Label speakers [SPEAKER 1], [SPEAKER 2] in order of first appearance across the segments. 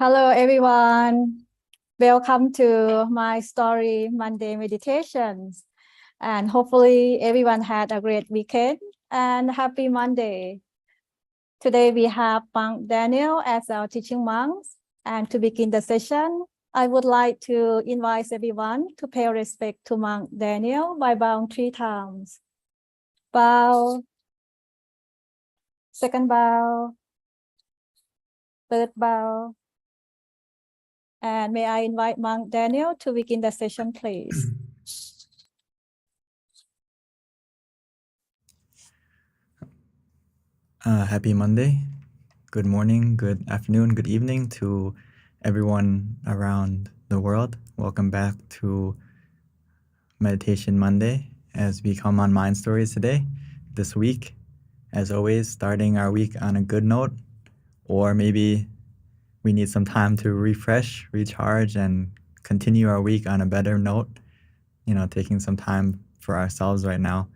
[SPEAKER 1] Hello, everyone. Welcome to my story Monday meditations. And hopefully everyone had a great weekend and happy Monday. Today we have Monk Daniel as our teaching monk. And to begin the session, I would like to invite everyone to pay respect to Monk Daniel by bowing 3 times. Bow, second bow, third bow. And may I invite Monk Daniel to begin the session, please.
[SPEAKER 2] Happy Monday. Good morning, good afternoon, good evening to everyone around the world. Welcome back to Meditation Monday as we come on Mind Stories today, this week. As always, starting our week on a good note, or maybe we need some time to refresh, recharge, and continue our week on a better note, taking some time for ourselves right now,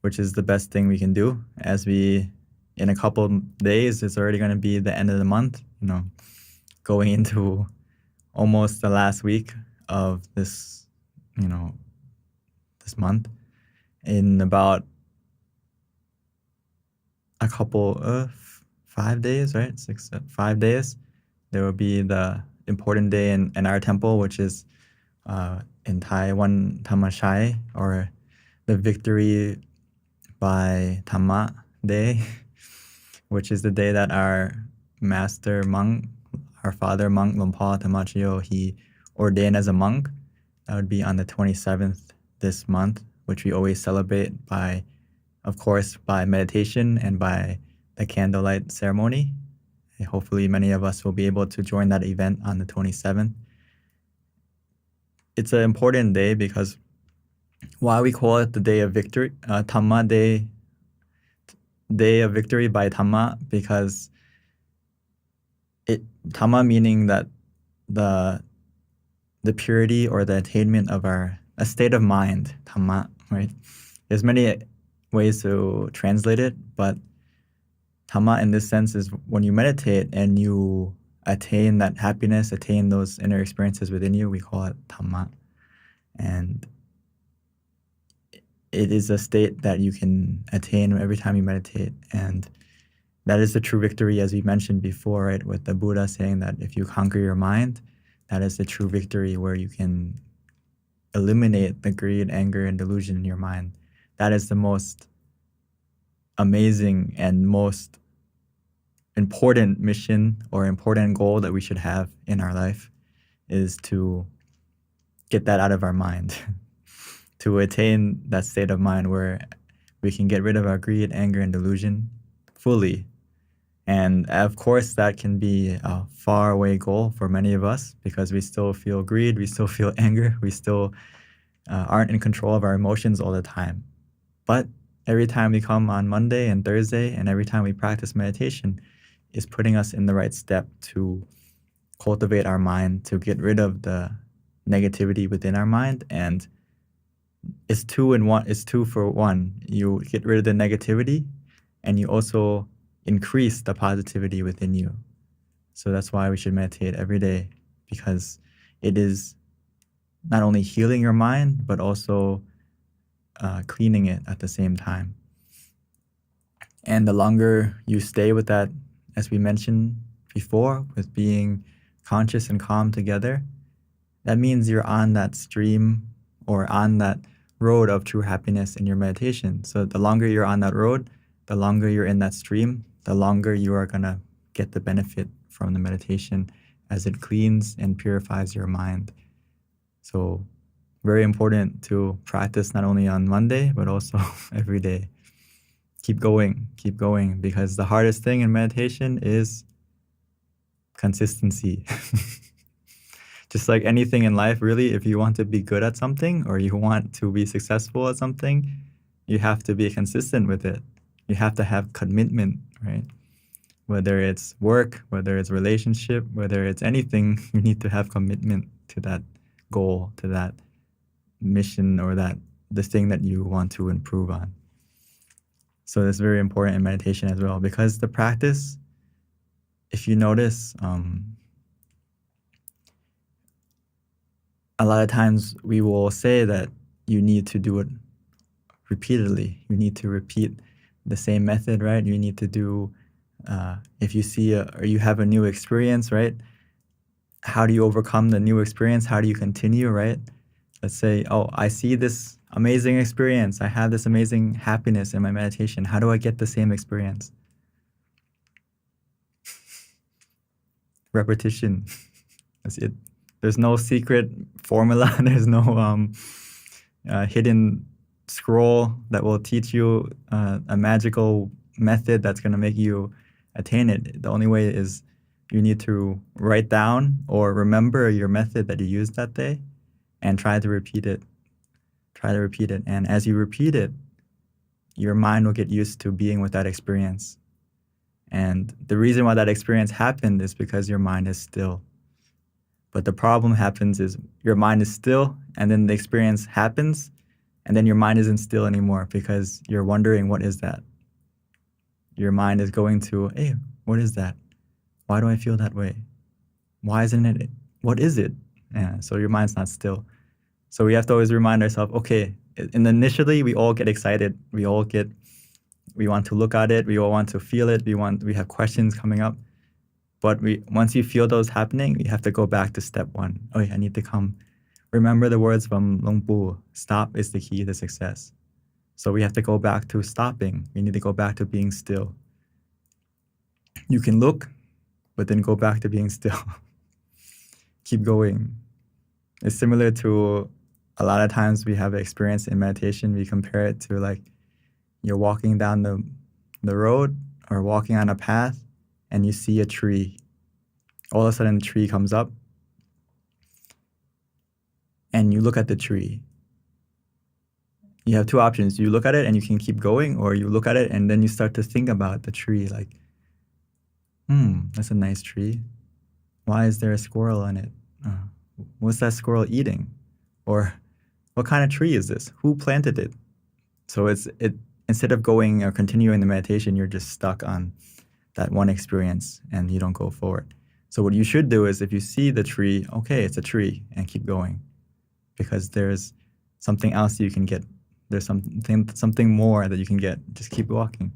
[SPEAKER 2] which is the best thing we can do as in a couple days, it's already going to be the end of the month, going into almost the last week of this, this month. In about a couple of 5 days, right? 5 days, there will be the important day in our temple, which is in Thai, One Thamachai, or the victory by Thamma day, which is the day that our master monk, our father monk, Lompa Thamachio, he ordained as a monk. That would be on the 27th this month, which we always celebrate by, of course, by meditation and by the candlelight ceremony. And hopefully many of us will be able to join that event on the 27th. It's an important day because why we call it the day of victory, Thamma day of victory by Thamma, because Thamma meaning that the purity or the attainment of a state of mind, Thamma, right? There's many ways to translate it, but Thamma in this sense is when you meditate and you attain that happiness, attain those inner experiences within you, we call it Thamma. And it is a state that you can attain every time you meditate. And that is the true victory, as we mentioned before, right? With the Buddha saying that if you conquer your mind, that is the true victory where you can eliminate the greed, anger, and delusion in your mind. That is the most amazing and most important mission or important goal that we should have in our life, is to get that out of our mind, to attain that state of mind where we can get rid of our greed, anger, and delusion fully. And of course, that can be a faraway goal for many of us because we still feel greed, we still feel anger, we still aren't in control of our emotions all the time. But every time we come on Monday and Thursday, and every time we practice meditation, is putting us in the right step to cultivate our mind, to get rid of the negativity within our mind. And it's two for one. You get rid of the negativity and you also increase the positivity within you. So that's why we should meditate every day, because it is not only healing your mind, but also cleaning it at the same time. And the longer you stay with that, as we mentioned before, with being conscious and calm together, that means you're on that stream or on that road of true happiness in your meditation. So the longer you're on that road, the longer you're in that stream, the longer you are going to get the benefit from the meditation as it cleans and purifies your mind. So very important to practice not only on Monday, but also every day. Keep going, because the hardest thing in meditation is consistency. Just like anything in life, really, if you want to be good at something or you want to be successful at something, you have to be consistent with it. You have to have commitment, right? Whether it's work, whether it's relationship, whether it's anything, you need to have commitment to that goal, to that mission, or the thing that you want to improve on. So it's very important in meditation as well, because the practice if you notice, a lot of times we will say that you need to do it repeatedly. You need to repeat the same method, right? You need to do, if you see or you have a new experience, right? How do you overcome the new experience? How do you continue, right? Let's say, oh, I see this amazing experience. I have this amazing happiness in my meditation. How do I get the same experience? Repetition. That's it. There's no secret formula. There's no hidden scroll that will teach you a magical method that's going to make you attain it. The only way is you need to write down or remember your method that you used that day and try to repeat it. Try to repeat it. And as you repeat it, your mind will get used to being with that experience. And the reason why that experience happened is because your mind is still. But the problem happens is your mind is still, and then the experience happens, and then your mind isn't still anymore because you're wondering, what is that? Your mind is going to, hey, what is that? Why do I feel that way? Why isn't it? What is it? Yeah, so your mind's not still. So we have to always remind ourselves, okay, and initially we all get excited. We want to look at it. We all want to feel it. We have questions coming up. But once you feel those happening, you have to go back to step one. Oh, I need to come. Remember the words from Long Pu, stop is the key to success. So we have to go back to stopping. We need to go back to being still. You can look, but then go back to being still. Keep going. It's similar to a lot of times we have experience in meditation. We compare it to like you're walking down the road or walking on a path and you see a tree. All of a sudden, the tree comes up and you look at the tree. You have two options. You look at it and you can keep going, or you look at it and then you start to think about the tree like, that's a nice tree. Why is there a squirrel on it? What's that squirrel eating? Or what kind of tree is this? Who planted it? So instead of going or continuing the meditation, you're just stuck on that one experience and you don't go forward. So what you should do is if you see the tree, okay, it's a tree, and keep going, because there's something else you can get. There's something more that you can get. Just keep walking,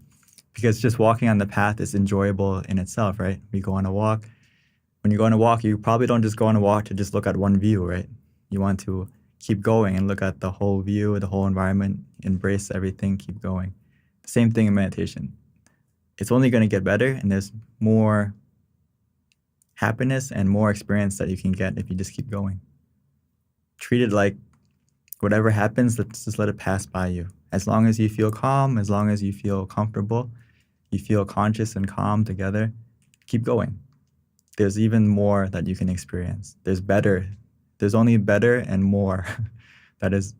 [SPEAKER 2] because just walking on the path is enjoyable in itself, right? We go on a walk. When you go on a walk, you probably don't just go on a walk to just look at one view, right? You want to keep going and look at the whole view, the whole environment, embrace everything, keep going. Same thing in meditation. It's only going to get better, and there's more happiness and more experience that you can get if you just keep going. Treat it like whatever happens, let's just let it pass by you. As long as you feel calm, as long as you feel comfortable, you feel conscious and calm together, keep going. There's even more that you can experience. There's only better and more. That is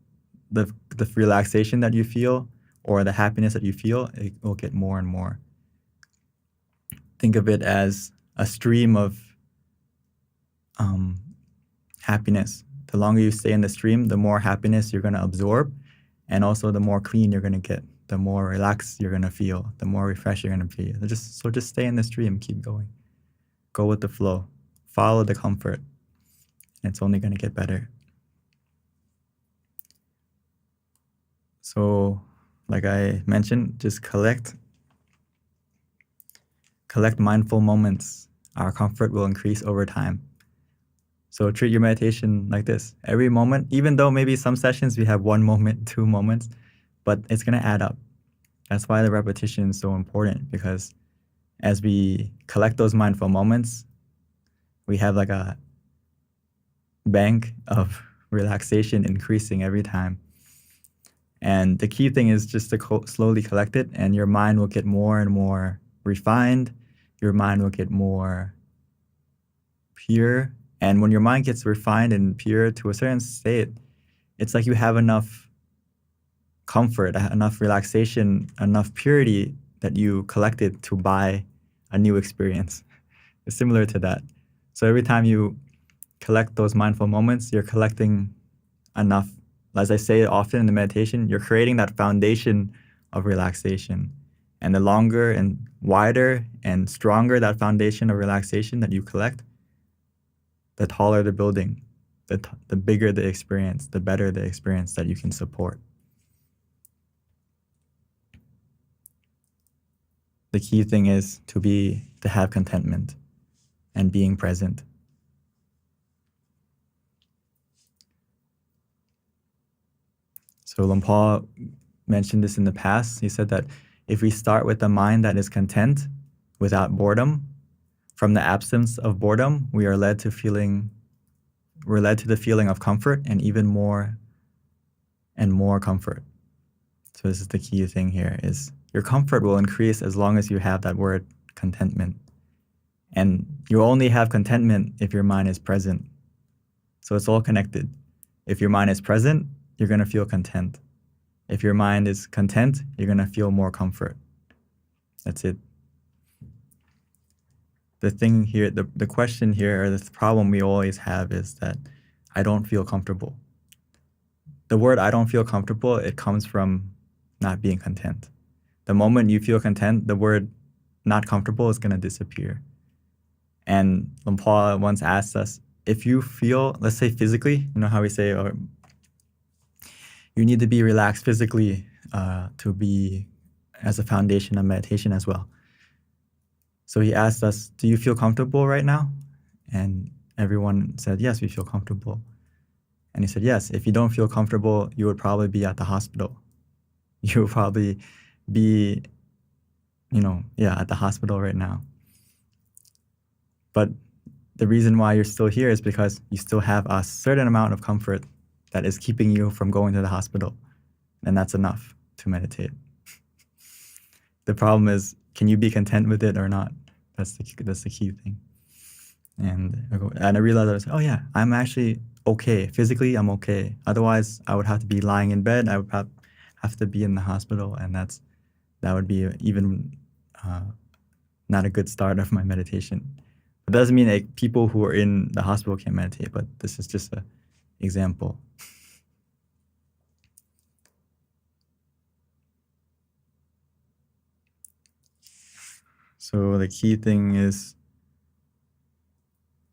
[SPEAKER 2] the relaxation that you feel or the happiness that you feel, it will get more and more. Think of it as a stream of happiness. The longer you stay in the stream, the more happiness you're going to absorb, and also the more clean you're going to get, the more relaxed you're going to feel, the more refreshed you're going to feel. Just stay in the stream, keep going. Go with the flow. Follow the comfort. It's only going to get better. So, like I mentioned, just collect mindful moments. Our comfort will increase over time. So treat your meditation like this. Every moment, even though maybe some sessions we have 1 moment, 2 moments, but it's going to add up. That's why the repetition is so important, because as we collect those mindful moments, we have like a bank of relaxation increasing every time. And the key thing is just to slowly collect it, and your mind will get more and more refined. Your mind will get more pure. And when your mind gets refined and pure to a certain state, it's like you have enough comfort, enough relaxation, enough purity that you collected to buy a new experience. It's similar to that. So every time you collect those mindful moments, you're collecting enough. As I say often in the meditation, you're creating that foundation of relaxation. And the longer and wider and stronger that foundation of relaxation that you collect, the taller the building, the bigger the experience, the better the experience that you can support. The key thing is to have contentment and being present. So Luang Por mentioned this in the past. He said that if we start with a mind that is content without boredom, from the absence of boredom, we're led to the feeling of comfort and even more and more comfort. So this is the key thing here is your comfort will increase as long as you have that word contentment. And you only have contentment if your mind is present. So it's all connected. If your mind is present, you're going to feel content. If your mind is content, you're going to feel more comfort. That's it. The thing here, the question here, or the problem we always have is that I don't feel comfortable. The word I don't feel comfortable, it comes from not being content. The moment you feel content, the word not comfortable is going to disappear. And Luang Por once asked us, if you feel, let's say physically, you know how we say, or you need to be relaxed physically to be as a foundation of meditation as well. So he asked us, do you feel comfortable right now? And everyone said, yes, we feel comfortable. And he said, yes, if you don't feel comfortable, you would probably be at the hospital. You would probably be, at the hospital right now. But the reason why you're still here is because you still have a certain amount of comfort that is keeping you from going to the hospital. And that's enough to meditate. The problem is, can you be content with it or not? That's the key thing. And I realized, oh yeah, I'm actually okay. Physically, I'm okay. Otherwise, I would have to be lying in bed. I would have to be in the hospital. And that would be even not a good start of my meditation. It doesn't mean like people who are in the hospital can't meditate, but this is just an example. So the key thing is,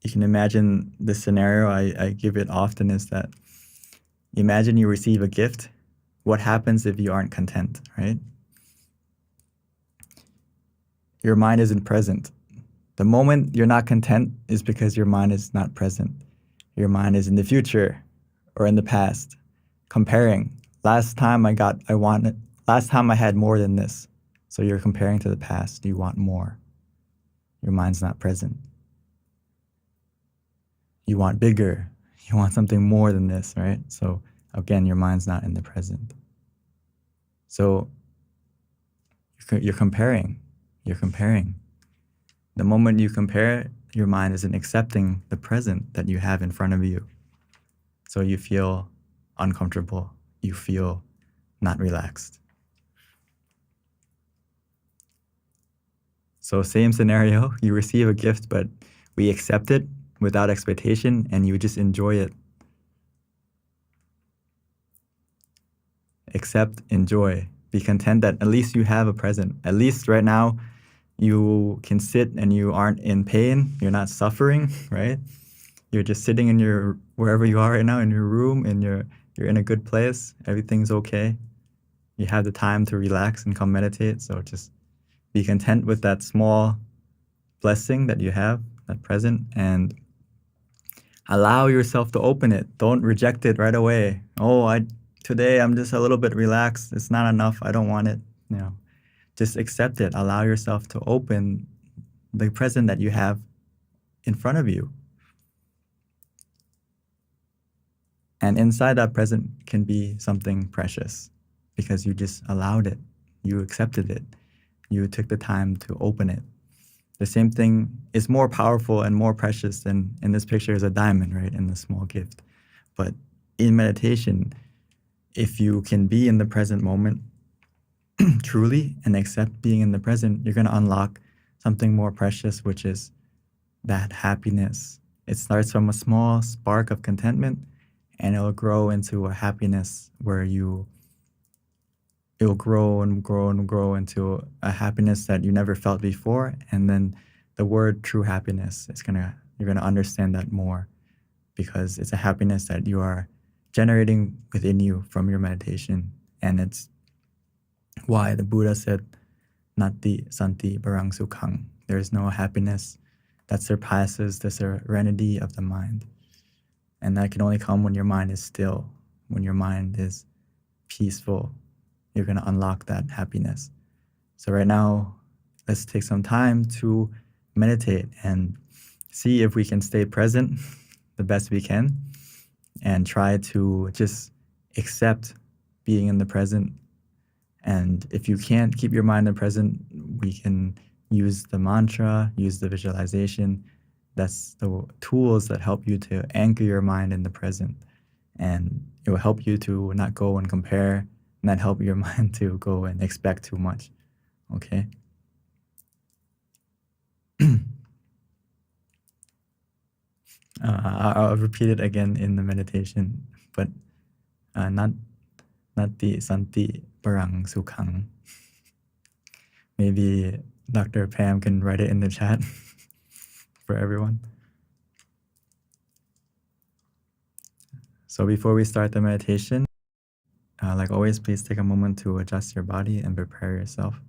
[SPEAKER 2] you can imagine the scenario I give it often is that imagine you receive a gift. What happens if you aren't content, right? Your mind isn't present. The moment you're not content is because your mind is not present. Your mind is in the future or in the past, comparing. Last time I had more than this. So you're comparing to the past. You want more. Your mind's not present. You want bigger. You want something more than this, right? So again, your mind's not in the present. So you're comparing. You're comparing. The moment you compare, your mind isn't accepting the present that you have in front of you. So you feel uncomfortable. You feel not relaxed. So same scenario, you receive a gift, but we accept it without expectation and you just enjoy it. Accept, enjoy. Be content that at least you have a present. At least right now, you can sit and you aren't in pain. You're not suffering, right? You're just sitting in wherever you are right now, in your room, and you're in a good place. Everything's okay. You have the time to relax and come meditate. So just be content with that small blessing that you have, that present, and allow yourself to open it. Don't reject it right away. Today I'm just a little bit relaxed. It's not enough. I don't want it. Just accept it. Allow yourself to open the present that you have in front of you. And inside that present can be something precious because you just allowed it. You accepted it. You took the time to open it. The same thing is more powerful and more precious than in this picture is a diamond, right? In the small gift. But in meditation, if you can be in the present moment truly and accept being in the present, you're going to unlock something more precious, which is that happiness. It starts from a small spark of contentment and it'll grow into a happiness where you it will grow and grow and grow into a happiness that you never felt before. And then the word true happiness is you're gonna understand that more, because it's a happiness that you are generating within you from your meditation. And it's why the Buddha said, Nati Santi Barang Sukhang. There is no happiness that surpasses the serenity of the mind. And that can only come when your mind is still, when your mind is peaceful. You're going to unlock that happiness. So right now, let's take some time to meditate and see if we can stay present the best we can, and try to just accept being in the present. And if you can't keep your mind in the present, we can use the mantra, use the visualization. That's the tools that help you to anchor your mind in the present. And it will help you to not go and compare, not help your mind to go and expect too much. Okay? I'll repeat it again in the meditation, but Nati Santi Parang Sukhang. Maybe Dr. Pam can write it in the chat for everyone. So before we start the meditation, like always, please take a moment to adjust your body and prepare yourself.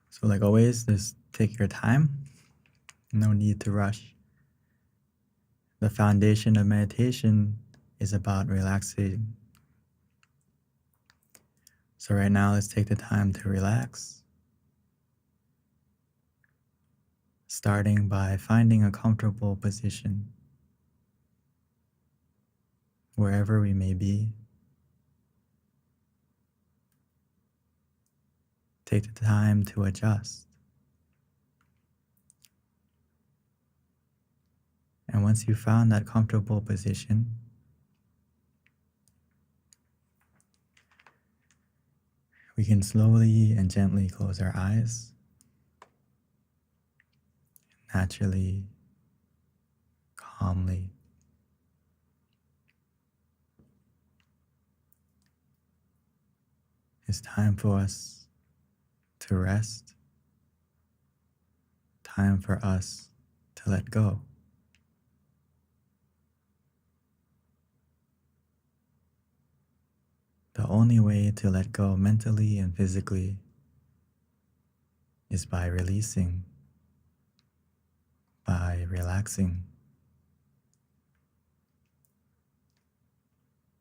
[SPEAKER 2] So like always, just take your time. No need to rush. The foundation of meditation is about relaxing. So right now, let's take the time to relax. Starting by finding a comfortable position wherever we may be. Take the time to adjust. And once you've found that comfortable position, we can slowly and gently close our eyes. Naturally, calmly. It's time for us to rest. Time for us to let go. The only way to let go mentally and physically is by releasing, by relaxing.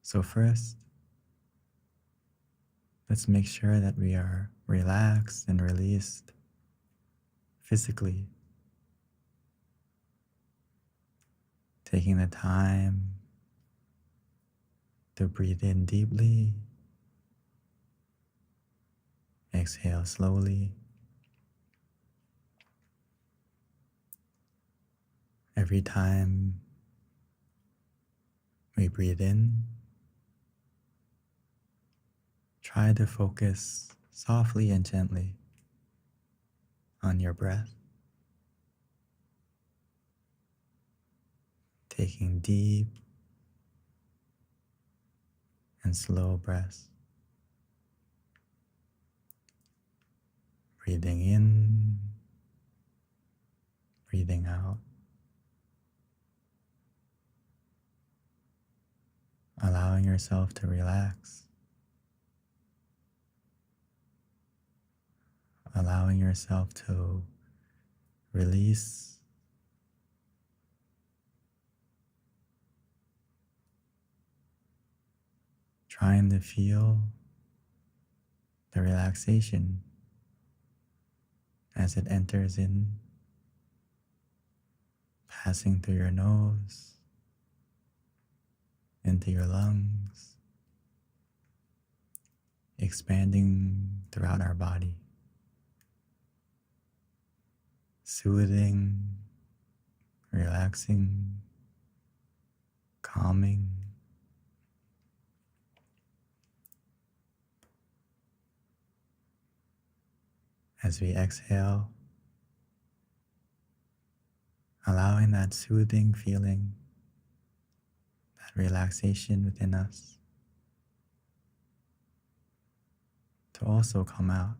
[SPEAKER 2] So first, let's make sure that we are relaxed and released physically. Taking the time to breathe in deeply, exhale slowly. Every time we breathe in, try to focus softly and gently on your breath, taking deep and slow breaths. Breathing in, breathing out. Allowing yourself to relax. Allowing yourself to release. Trying to feel the relaxation as it enters in, passing through your nose, into your lungs, expanding throughout our body. soothing, relaxing, calming. As we exhale, allowing that soothing feeling, that relaxation within us to also come out,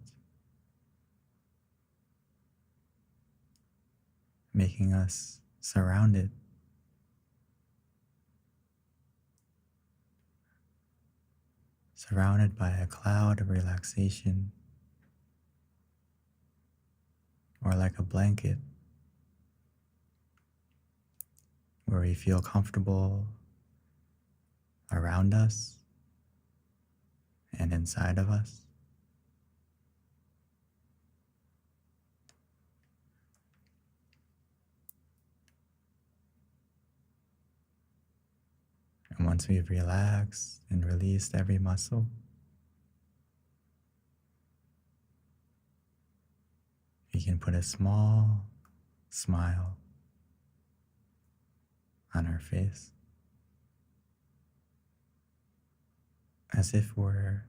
[SPEAKER 2] making us surrounded by a cloud of relaxation, or like a blanket where we feel comfortable around us and inside of us. And once we've relaxed and released every muscle, we can put a small smile on our face, as if we're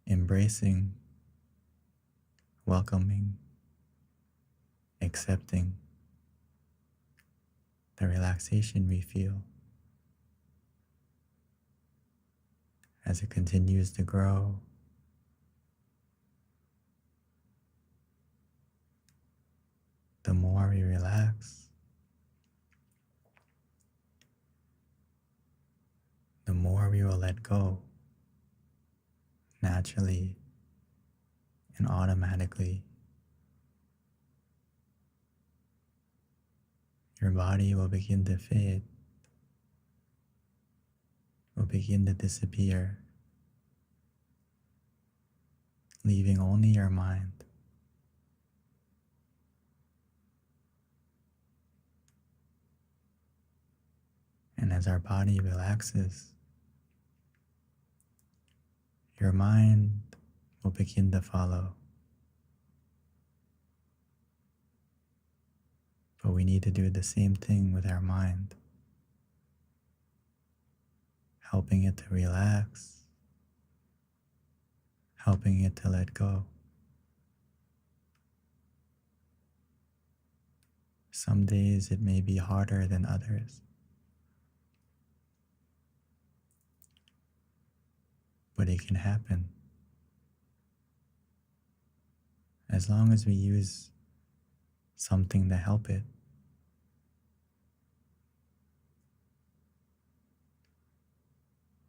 [SPEAKER 2] embracing, welcoming, accepting the relaxation we feel as it continues to grow. The more we relax, the more we will let go naturally and automatically. Your body will begin to fade, will begin to disappear, leaving only your mind. And as our body relaxes, your mind will begin to follow. But we need to do the same thing with our mind, helping it to relax, helping it to let go. Some days it may be harder than others, but it can happen as long as we use something to help it.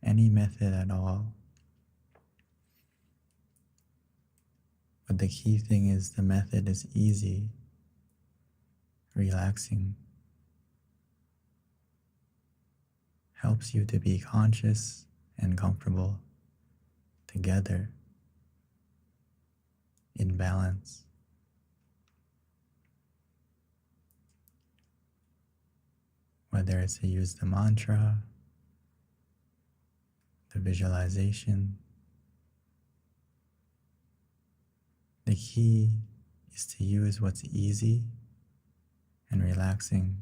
[SPEAKER 2] Any method at all. But the key thing is the method is easy, relaxing, helps you to be conscious and comfortable together in balance. Whether it's to use the mantra, the visualization, the key is to use what's easy and relaxing.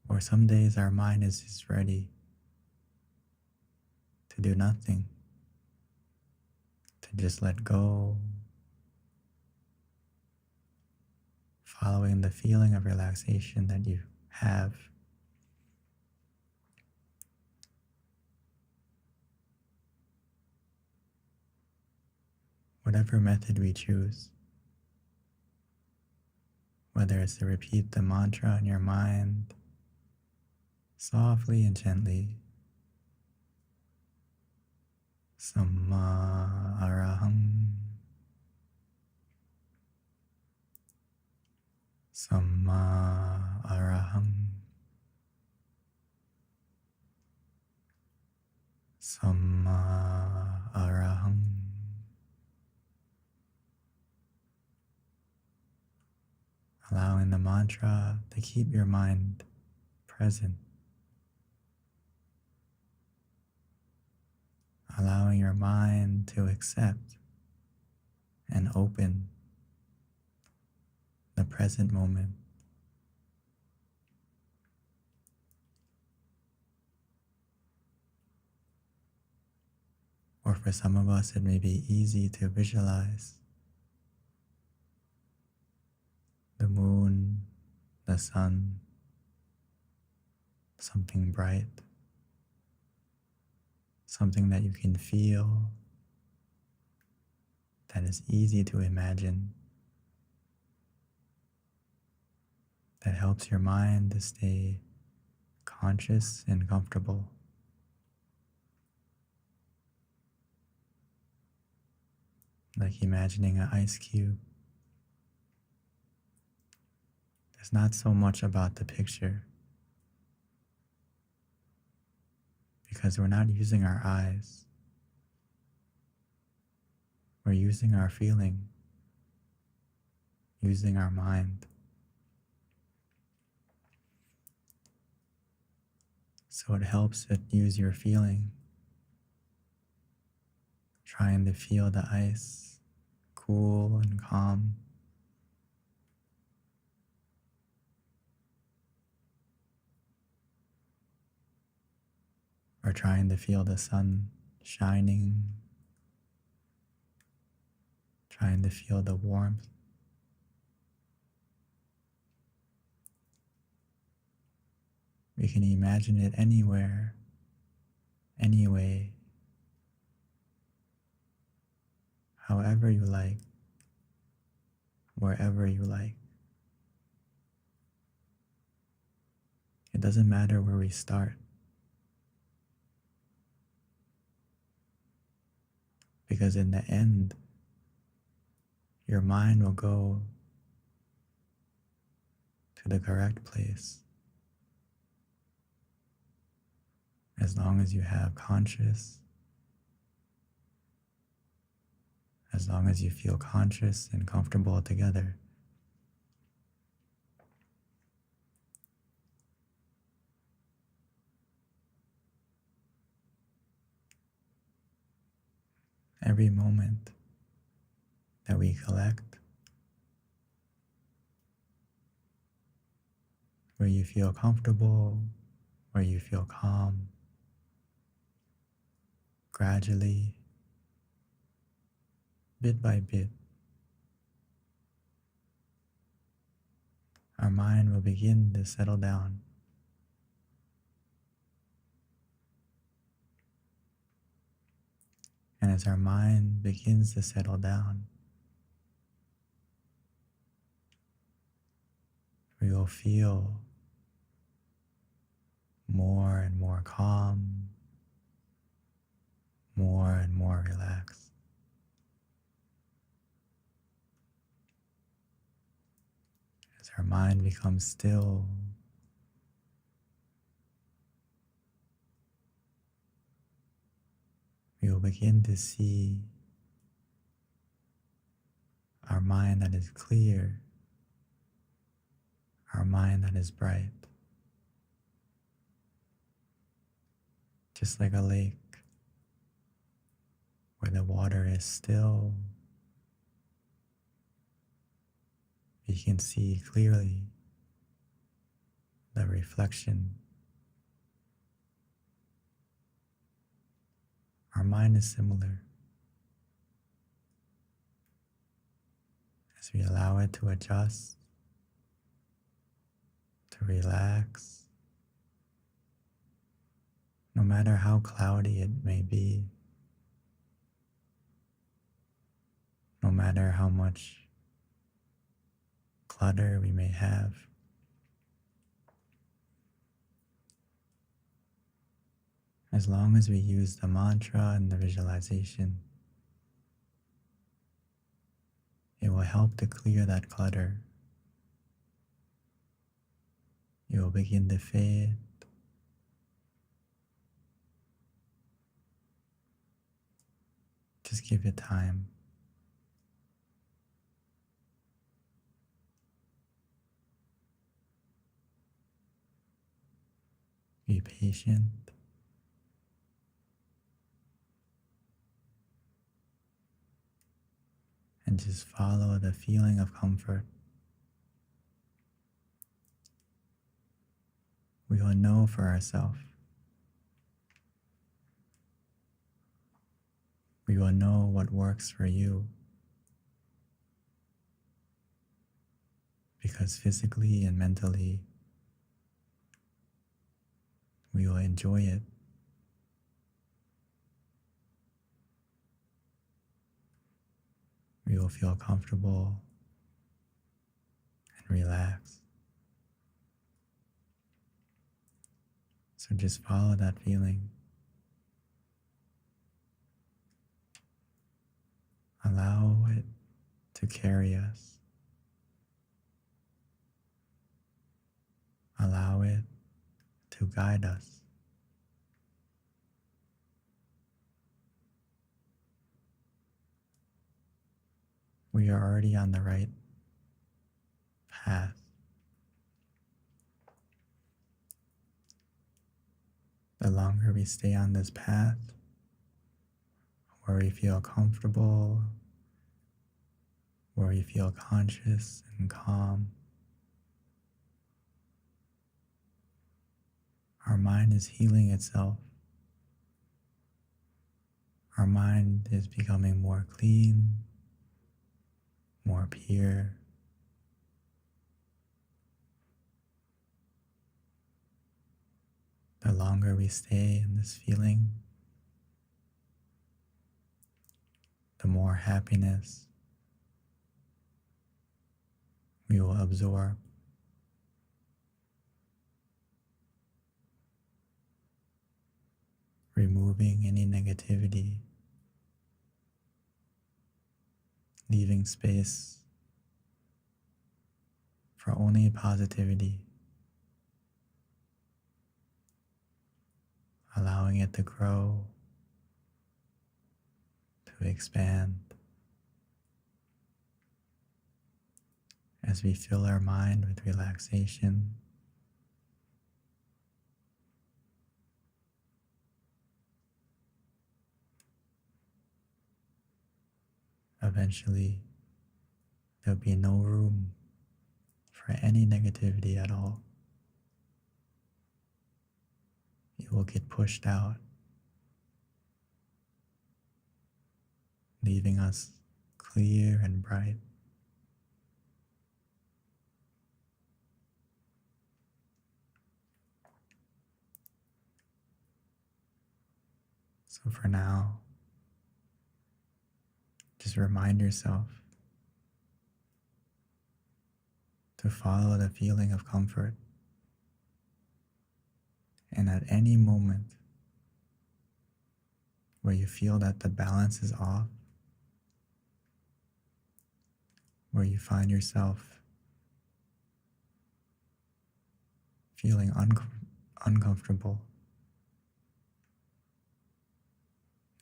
[SPEAKER 2] Or some days our mind is just ready to do nothing, to just let go, following the feeling of relaxation that you have. Whatever method we choose, whether it's to repeat the mantra in your mind softly and gently, Samma Araham, Samma Araham, Samma Araham. Allowing the mantra to keep your mind present. allowing your mind to accept and open the present moment. Or for some of us, it may be easy to visualize the moon, the sun, something bright, something that you can feel, that is easy to imagine, that helps your mind to stay conscious and comfortable. Like imagining an ice cube. It's not so much about the picture, because we're not using our eyes. We're using our feeling, using our mind. So it helps to use your feeling, trying to feel the ice cool and calm. Or trying to feel the sun shining, trying to feel the warmth. We can imagine it anywhere, anyway, however you like, wherever you like. It doesn't matter where we start, because in the end, your mind will go to the correct place as long as you have conscious, as long as you feel conscious and comfortable together. Every moment that we collect, where you feel comfortable, where you feel calm, gradually, bit by bit, our mind will begin to settle down. And as our mind begins to settle down, we will feel more and more calm, more and more relaxed. As our mind becomes still, we will begin to see our mind that is clear, our mind that is bright, just like a lake where the water is still. You can see clearly the reflection. Our mind is similar. As we allow it to adjust, to relax, no matter how cloudy it may be, no matter how much clutter we may have, as long as we use the mantra and the visualization, it will help to clear that clutter. It will begin to fade. Just give it time. Be patient. just follow the feeling of comfort. We will know for ourselves. We will know what works for you. Because physically and mentally, we will enjoy it. We will feel comfortable and relaxed. So just follow that feeling. Allow it to carry us. Allow it to guide us. We are already on the right path. The longer we stay on this path, where we feel comfortable, where we feel conscious and calm, our mind is healing itself. Our mind is becoming more clean, more pure. The longer we stay in this feeling, the more happiness we will absorb. Removing any negativity, leaving space for only positivity, allowing it to grow, to expand. As we fill our mind with relaxation, eventually there'll be no room for any negativity at all. It will get pushed out, leaving us clear and bright. So for now, just remind yourself to follow the feeling of comfort. And at any moment where you feel that the balance is off, where you find yourself feeling uncomfortable,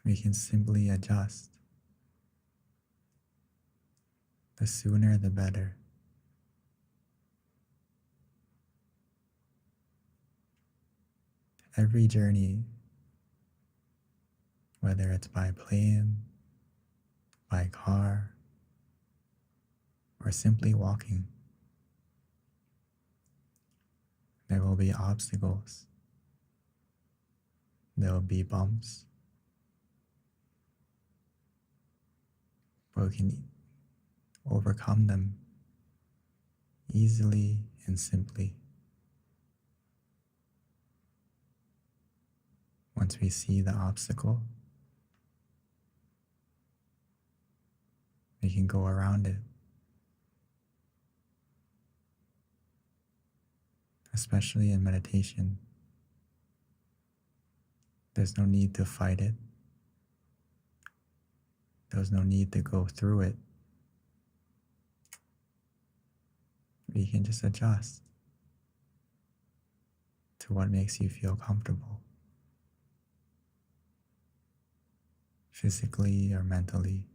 [SPEAKER 2] we can simply adjust. The sooner the better. Every journey, whether it's by plane, by car, or simply walking, there will be obstacles. There will be bumps. But we can overcome them easily and simply. Once we see the obstacle, we can go around it. Especially in meditation, there's no need to fight it. There's no need to go through it. We can just adjust to what makes you feel comfortable, physically or mentally.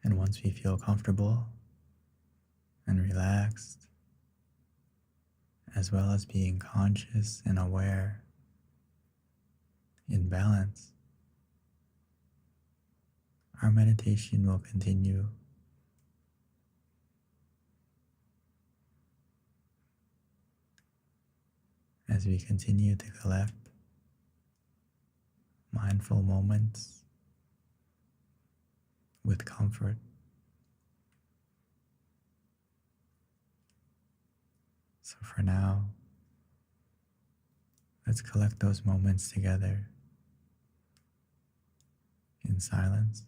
[SPEAKER 2] And once we feel comfortable and relaxed, as well as being conscious and aware, in balance, our meditation will continue as we continue to collect mindful moments with comfort. So for now, let's collect those moments together in silence.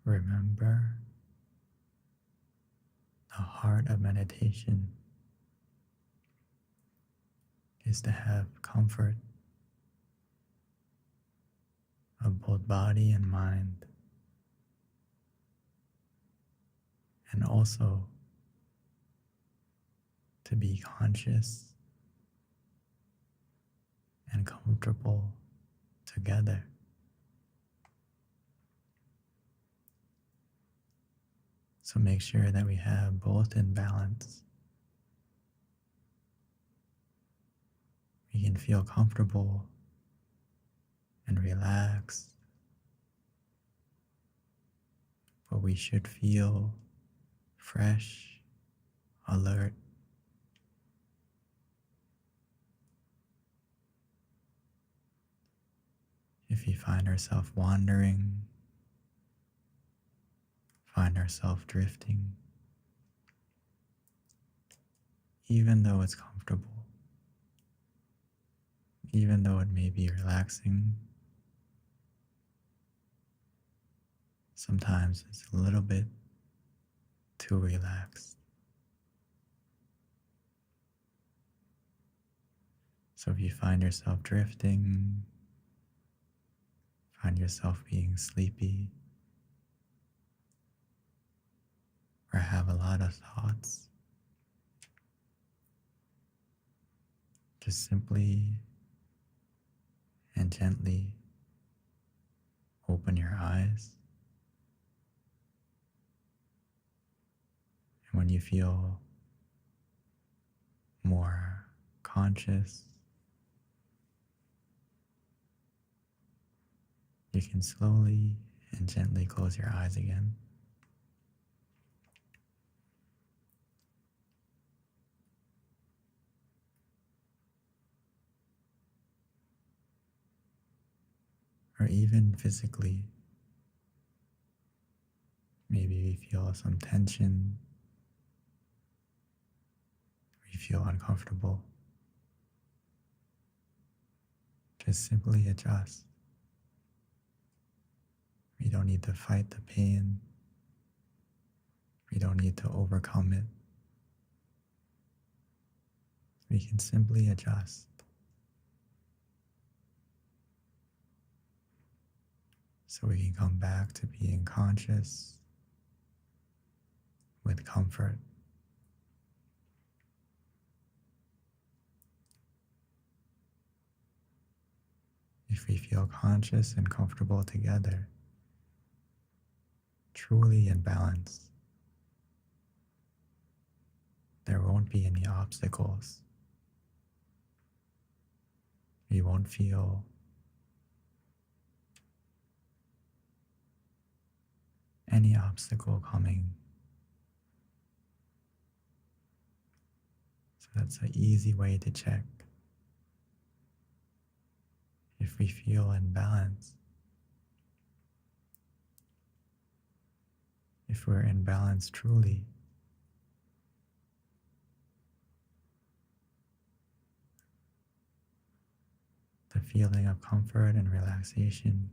[SPEAKER 2] Remember, the heart of meditation is to have comfort of both body and mind, and also to be conscious and comfortable together. So make sure that we have both in balance. We can feel comfortable and relaxed, but we should feel fresh, alert. If you find ourselves wandering, find ourselves drifting, even though it's comfortable, even though it may be relaxing, sometimes it's a little bit too relaxed. So if you find yourself drifting, find yourself being sleepy, or have a lot of thoughts, just simply and gently open your eyes. And when you feel more conscious, you can slowly and gently close your eyes again. Or even physically, maybe we feel some tension, we feel uncomfortable. Just simply adjust. We don't need to fight the pain. We don't need to overcome it. We can simply adjust. So we can come back to being conscious with comfort. If we feel conscious and comfortable together, truly in balance, there won't be any obstacles. We won't feel any obstacle coming. So that's an easy way to check if we feel in balance. If we're in balance truly, the feeling of comfort and relaxation,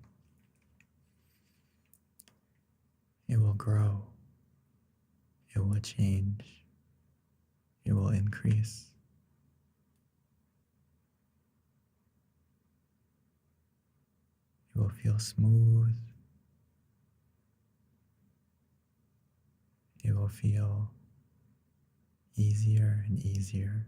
[SPEAKER 2] it will grow, it will change, it will increase. It will feel smooth. It will feel easier and easier.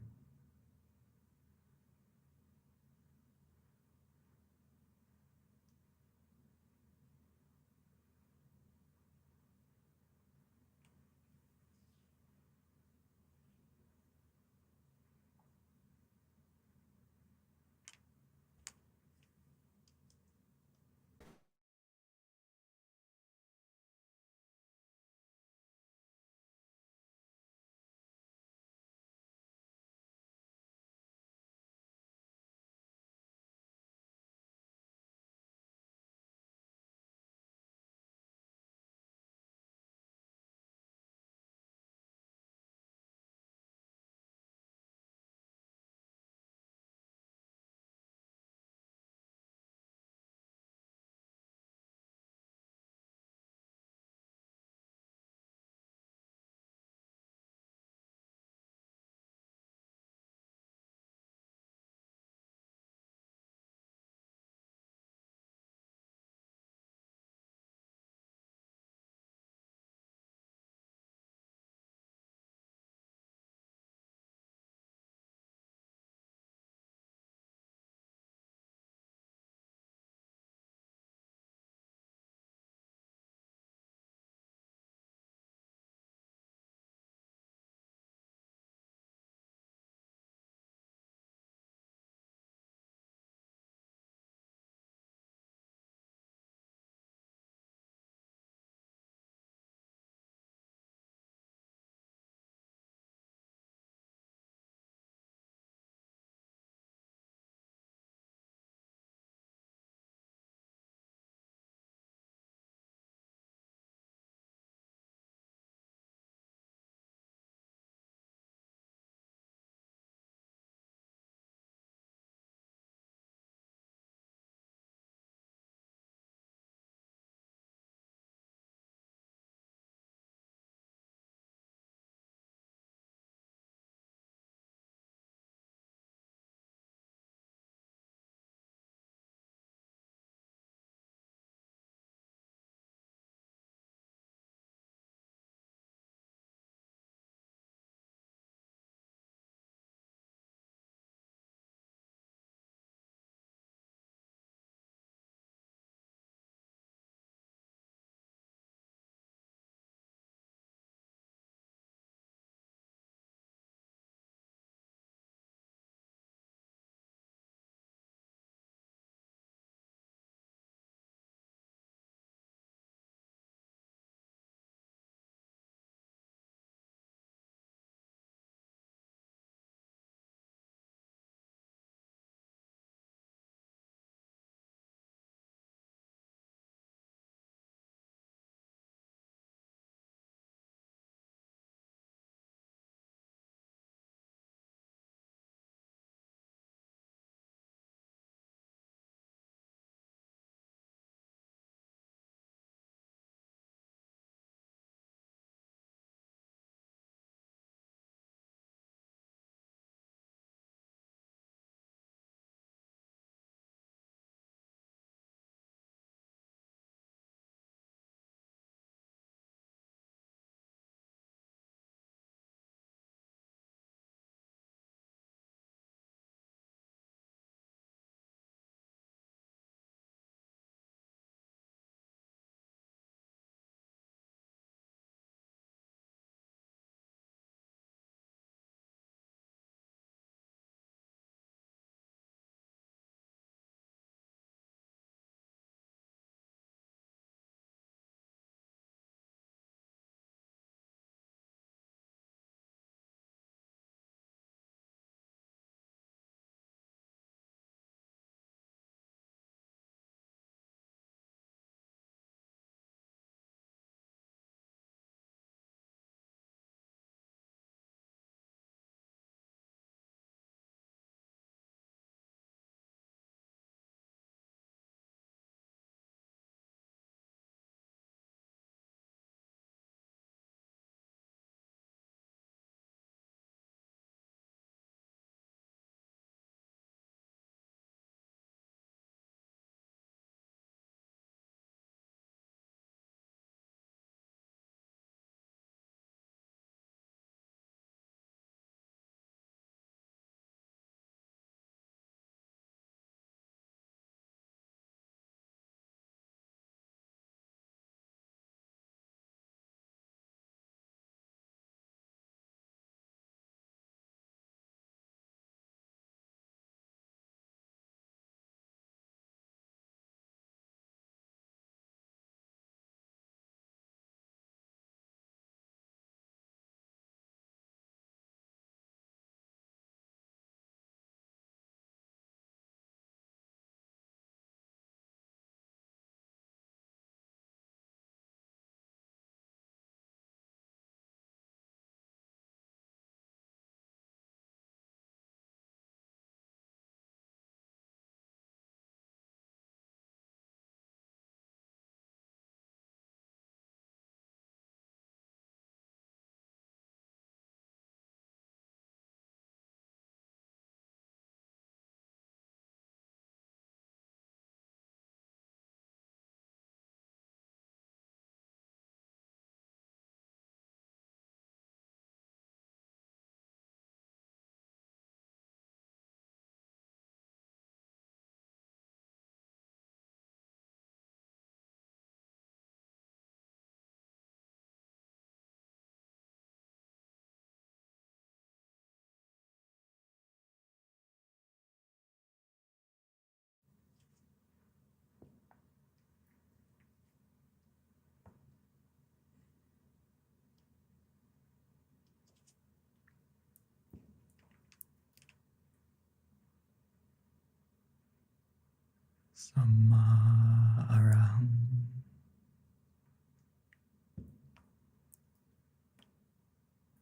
[SPEAKER 2] Samma Araham.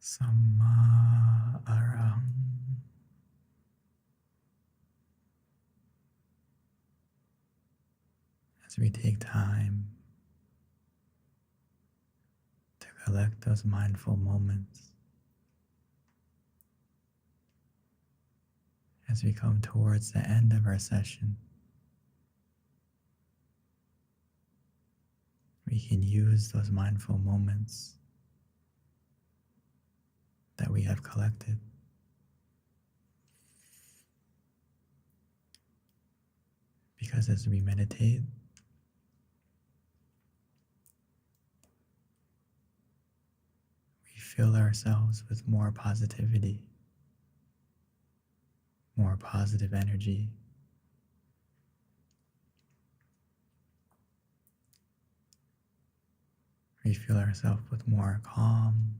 [SPEAKER 2] Samma Araham. As we take time to collect those mindful moments, as we come towards the end of our session, we can use those mindful moments that we have collected because as we meditate, we fill ourselves with more positivity, more positive energy. We fill ourselves with more calm,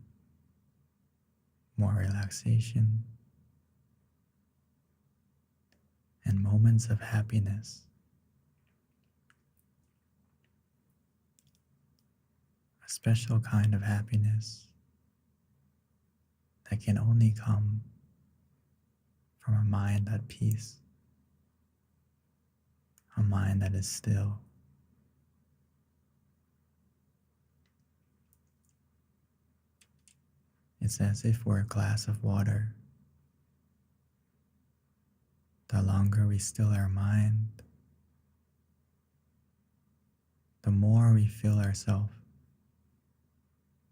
[SPEAKER 2] more relaxation, and moments of happiness. A special kind of happiness that can only come from a mind at peace, a mind that is still. It's as if we're a glass of water. The longer we still our mind, the more we fill ourselves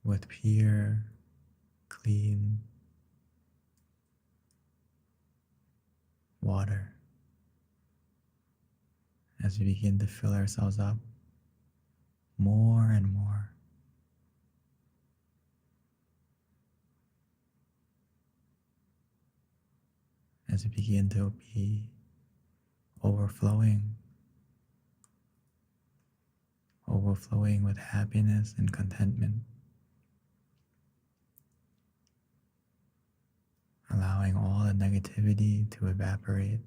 [SPEAKER 2] with pure, clean water. As we begin to fill ourselves up more and more, as we begin to be overflowing with happiness and contentment, allowing all the negativity to evaporate,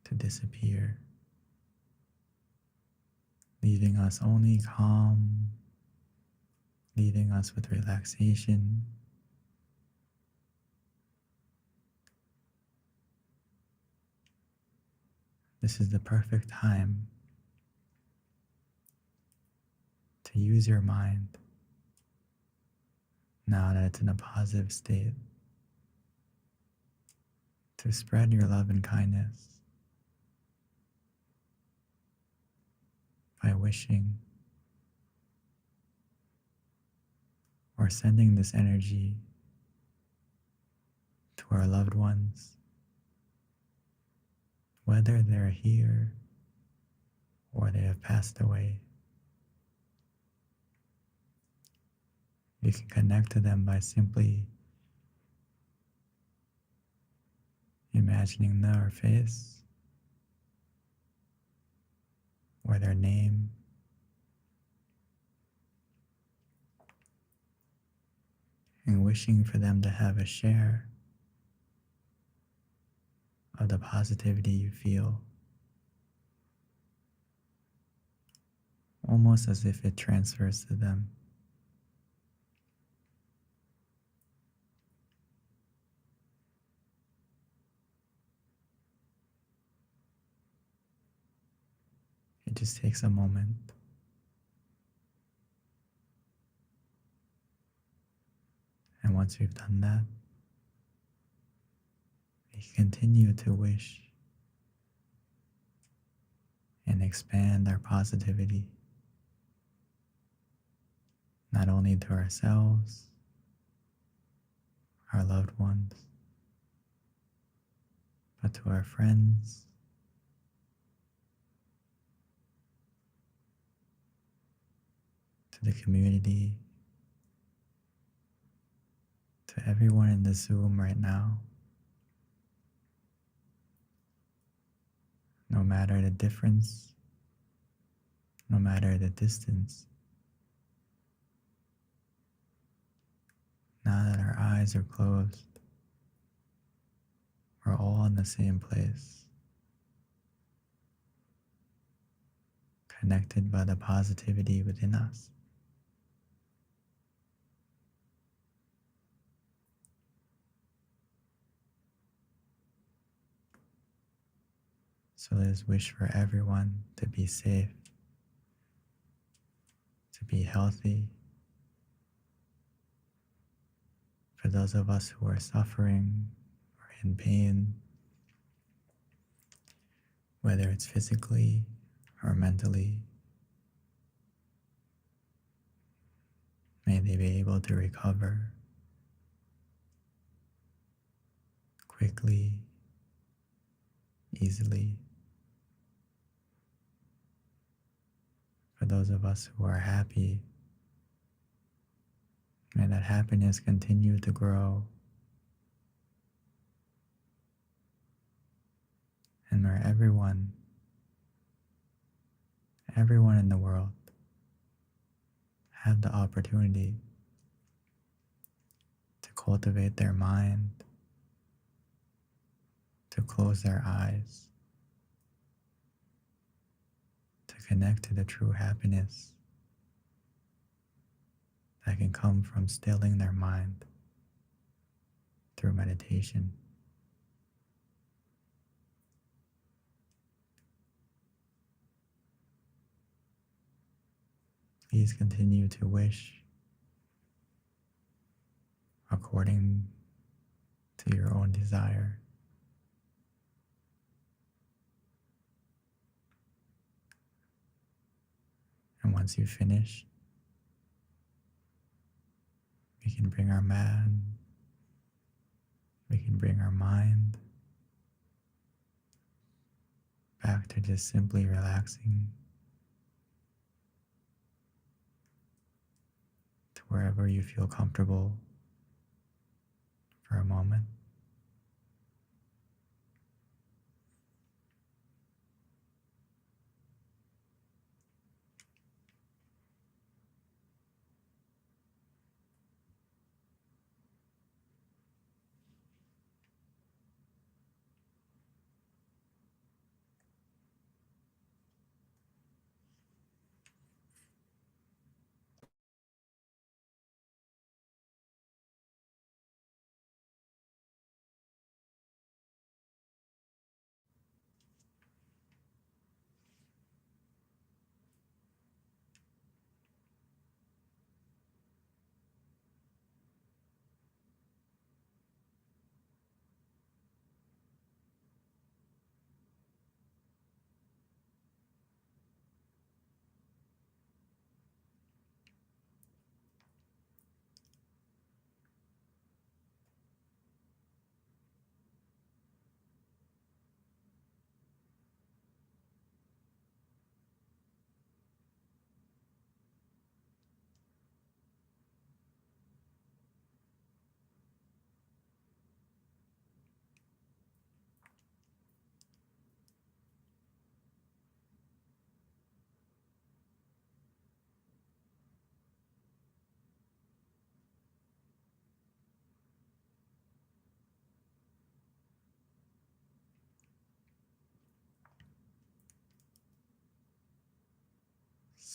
[SPEAKER 2] to disappear, leaving us only calm, leaving us with relaxation. This is the perfect time to use your mind now that it's in a positive state, to spread your love and kindness by wishing or sending this energy to our loved ones, whether they're here or they have passed away. You can connect to them by simply imagining their face or their name, and wishing for them to have a share of the positivity you feel, almost as if it transfers to them. It just takes a moment. And once we've done that, we continue to wish and expand our positivity, not only to ourselves, our loved ones, but to our friends, to the community, to everyone in the Zoom right now. No matter the difference, no matter the distance, now that our eyes are closed, we're all in the same place. connected by the positivity within us. So let us wish for everyone to be safe, to be healthy. For those of us who are suffering or in pain, whether it's physically or mentally, may they be able to recover quickly, easily. For those of us who are happy, may that happiness continue to grow. And may everyone in the world have the opportunity to cultivate their mind, to close their eyes, to connect to the true happiness that can come from stilling their mind through meditation. Please continue to wish according to your own desire. And once you finish, we can bring our mind back to just simply relaxing to wherever you feel comfortable for a moment.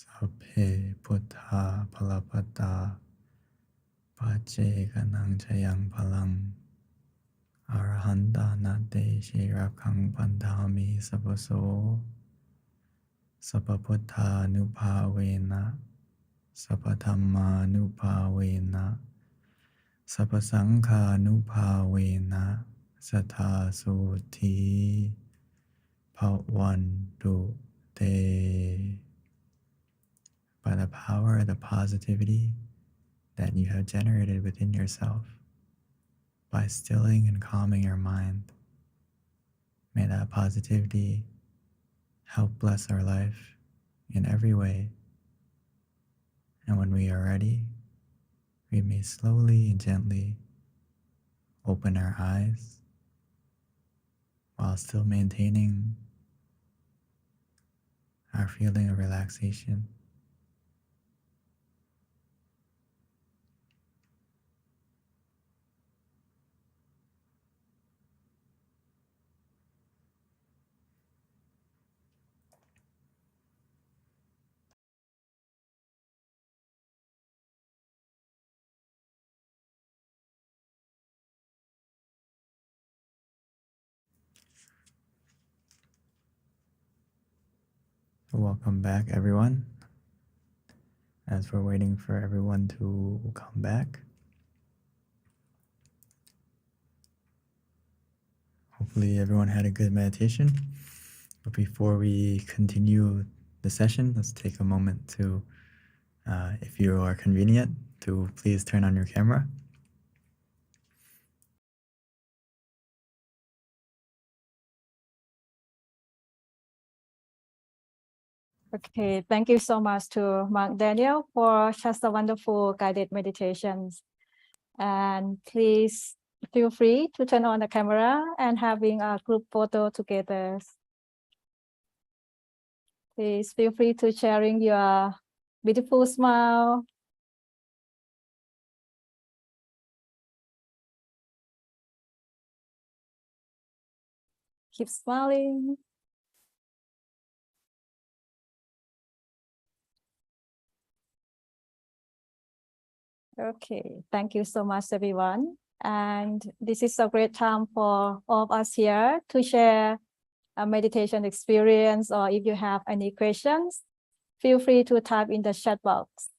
[SPEAKER 2] Sabbe Buddha Palapata Pache Ganang Chayang Palang Arahanta Nate Shirakang Pandami Sabaso Sababuddha Nupavena Sabathamma Nupavena Sabasangha Nupavena Satha Suti Pawandu Te. By the power of the positivity that you have generated within yourself, by stilling and calming your mind, may that positivity help bless our life in every way. And when we are ready, we may slowly and gently open our eyes while still maintaining our feeling of relaxation. So welcome back, everyone. As we're waiting for everyone to come back, hopefully everyone had a good meditation. But before we continue the session, let's take a moment to, if you are convenient, to please turn on your camera.
[SPEAKER 1] Okay, thank you so much to Mark Daniel for just a wonderful guided meditations. And please feel free to turn on the camera and having a group photo together. Please feel free to sharing your beautiful smile. Keep smiling. Okay, thank you so much, everyone. And this is a great time for all of us here to share a meditation experience, or if you have any questions, feel free to type in the chat box.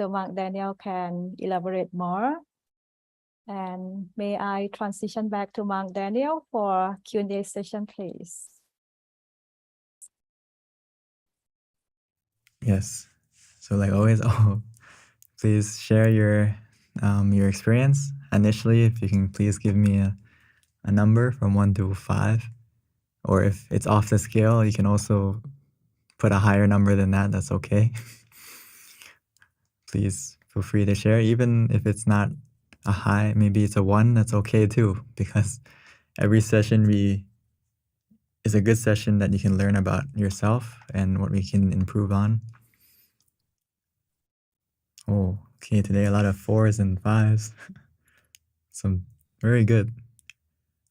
[SPEAKER 1] So Mark Daniel can elaborate more. And may I transition back to Mark Daniel for Q&A session, please.
[SPEAKER 2] Yes. So like always, please share your experience. Initially, if you can please give me a number from 1 to 5. Or if it's off the scale, you can also put a higher number than that. That's okay. Please feel free to share. Even if it's not a high, maybe it's a 1, that's okay too. Because every session is a good session that you can learn about yourself and what we can improve on. Oh, okay, today a lot of 4s and 5s. Some very good.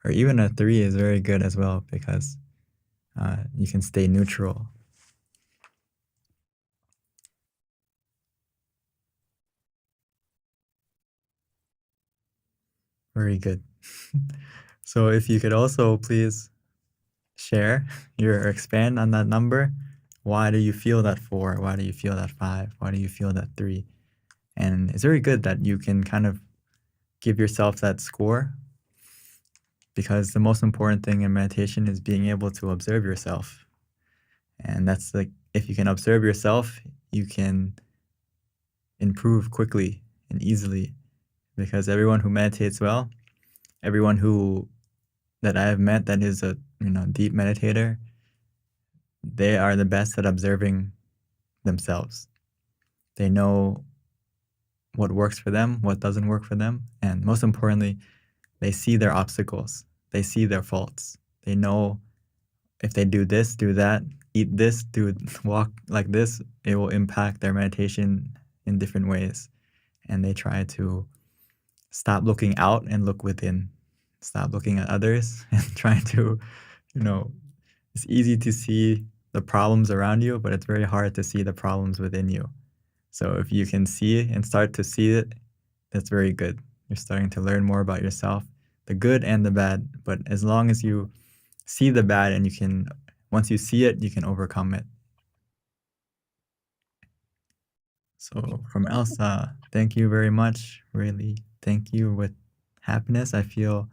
[SPEAKER 2] Or even a 3 is very good as well, because you can stay neutral. Very good. So if you could also please share or expand on that number. Why do you feel that 4? Why do you feel that 5? Why do you feel that 3? And it's very good that you can kind of give yourself that score, because the most important thing in meditation is being able to observe yourself. And that's like, if you can observe yourself, you can improve quickly and easily, because everyone who meditates well, everyone that I have met that is a deep meditator, they are the best at observing themselves. They know what works for them, what doesn't work for them, and most importantly, they see their obstacles. They see their faults. They know if they do this, do that, eat this, walk like this, it will impact their meditation in different ways. And they try to stop looking out and look within. Stop looking at others and try to, it's easy to see the problems around you, but it's very hard to see the problems within you. So if you can see and start to see it, that's very good. You're starting to learn more about yourself, the good and the bad. But as long as you see the bad and once you see it, you can overcome it. So from Elsa, thank you very much. Really, thank you. With happiness, I feel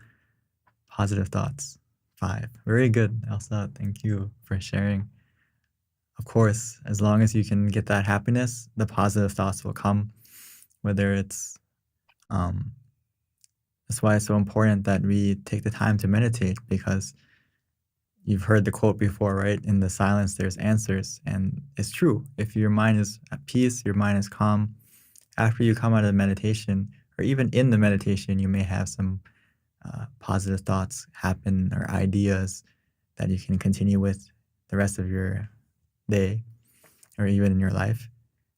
[SPEAKER 2] positive thoughts. 5. Very good, Elsa. Thank you for sharing. Of course, as long as you can get that happiness, the positive thoughts will come, whether it's, that's why it's so important that we take the time to meditate, because you've heard the quote before, right? In the silence, there's answers. And it's true. If your mind is at peace, your mind is calm, after you come out of meditation, or even in the meditation, you may have some positive thoughts happen, or ideas that you can continue with the rest of your day, or even in your life.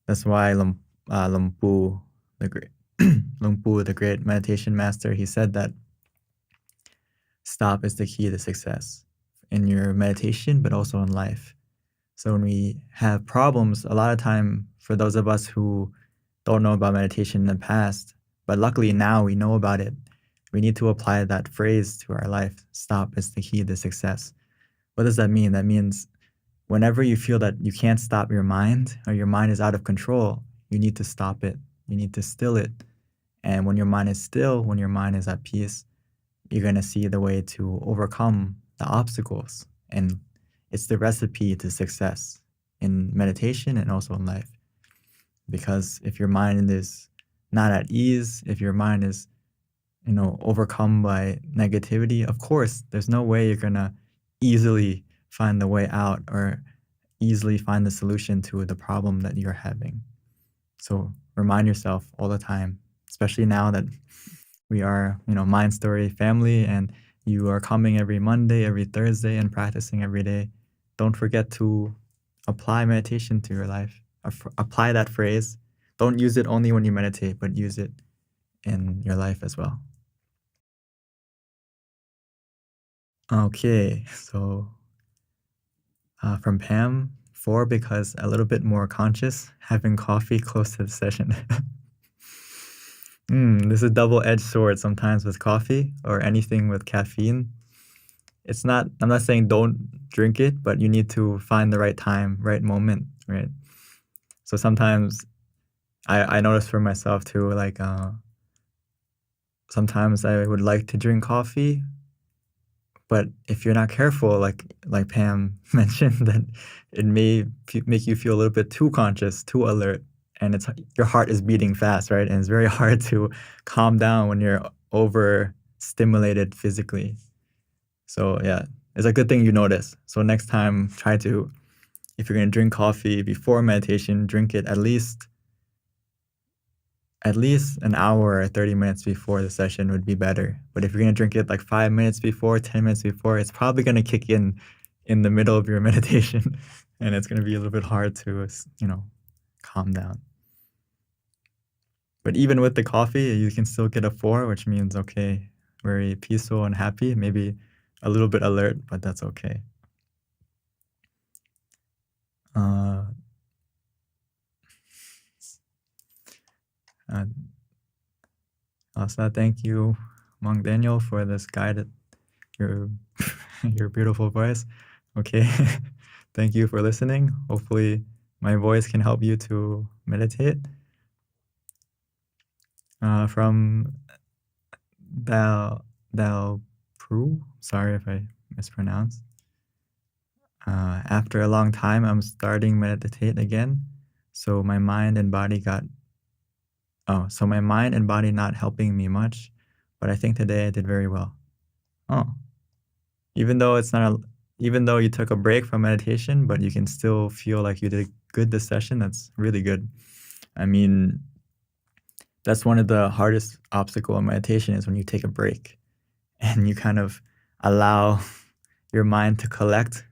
[SPEAKER 2] That's why Lumpu, the great Lumpu, the great meditation master, he said that stop is the key to success in your meditation, but also in life. So when we have problems, a lot of time, for those of us who don't know about meditation in the past, but luckily now we know about it, we need to apply that phrase to our life. Stop is the key to success. What does that mean? That means whenever you feel that you can't stop your mind or your mind is out of control, you need to stop it. You need to still it. And when your mind is still, when your mind is at peace, you're going to see the way to overcome the obstacles. And it's the recipe to success in meditation and also in life. Because if your mind is not at ease, if your mind is, overcome by negativity, of course, there's no way you're going to easily find the way out or easily find the solution to the problem that you're having. So remind yourself all the time, especially now that we are, Mind Story family, and you are coming every Monday, every Thursday, and practicing every day. Don't forget to apply meditation to your life. Apply that phrase. Don't use it only when you meditate, but use it in your life as well. Okay, so from Pam, 4, because a little bit more conscious, having coffee close to the session. This is a double-edged sword sometimes with coffee or anything with caffeine. I'm not saying don't drink it, but you need to find the right time, right moment, right? So sometimes I notice for myself too, like sometimes I would like to drink coffee, but if you're not careful, like Pam mentioned, that it may make you feel a little bit too conscious, too alert, and your heart is beating fast, right? And it's very hard to calm down when you're overstimulated physically. So yeah, it's a good thing you notice. So next time, if you're going to drink coffee before meditation, drink it at least an hour or 30 minutes before the session would be better. But if you're going to drink it like 5 minutes before, 10 minutes before, it's probably going to kick in the middle of your meditation, and it's going to be a little bit hard to, calm down. But even with the coffee, you can still get a 4, which means, okay, very peaceful and happy, maybe a little bit alert, but that's okay. Also, thank you, Monk Daniel, for this guided, your beautiful voice. Okay, thank you for listening. Hopefully my voice can help you to meditate. From Dal Pru, sorry if I mispronounced. After a long time, I'm starting meditate again. So my mind and body not helping me much, but I think today I did very well. Oh, even though you took a break from meditation, but you can still feel like you did good this session, that's really good. I mean, that's one of the hardest obstacles in meditation is when you take a break and you kind of allow your mind to collect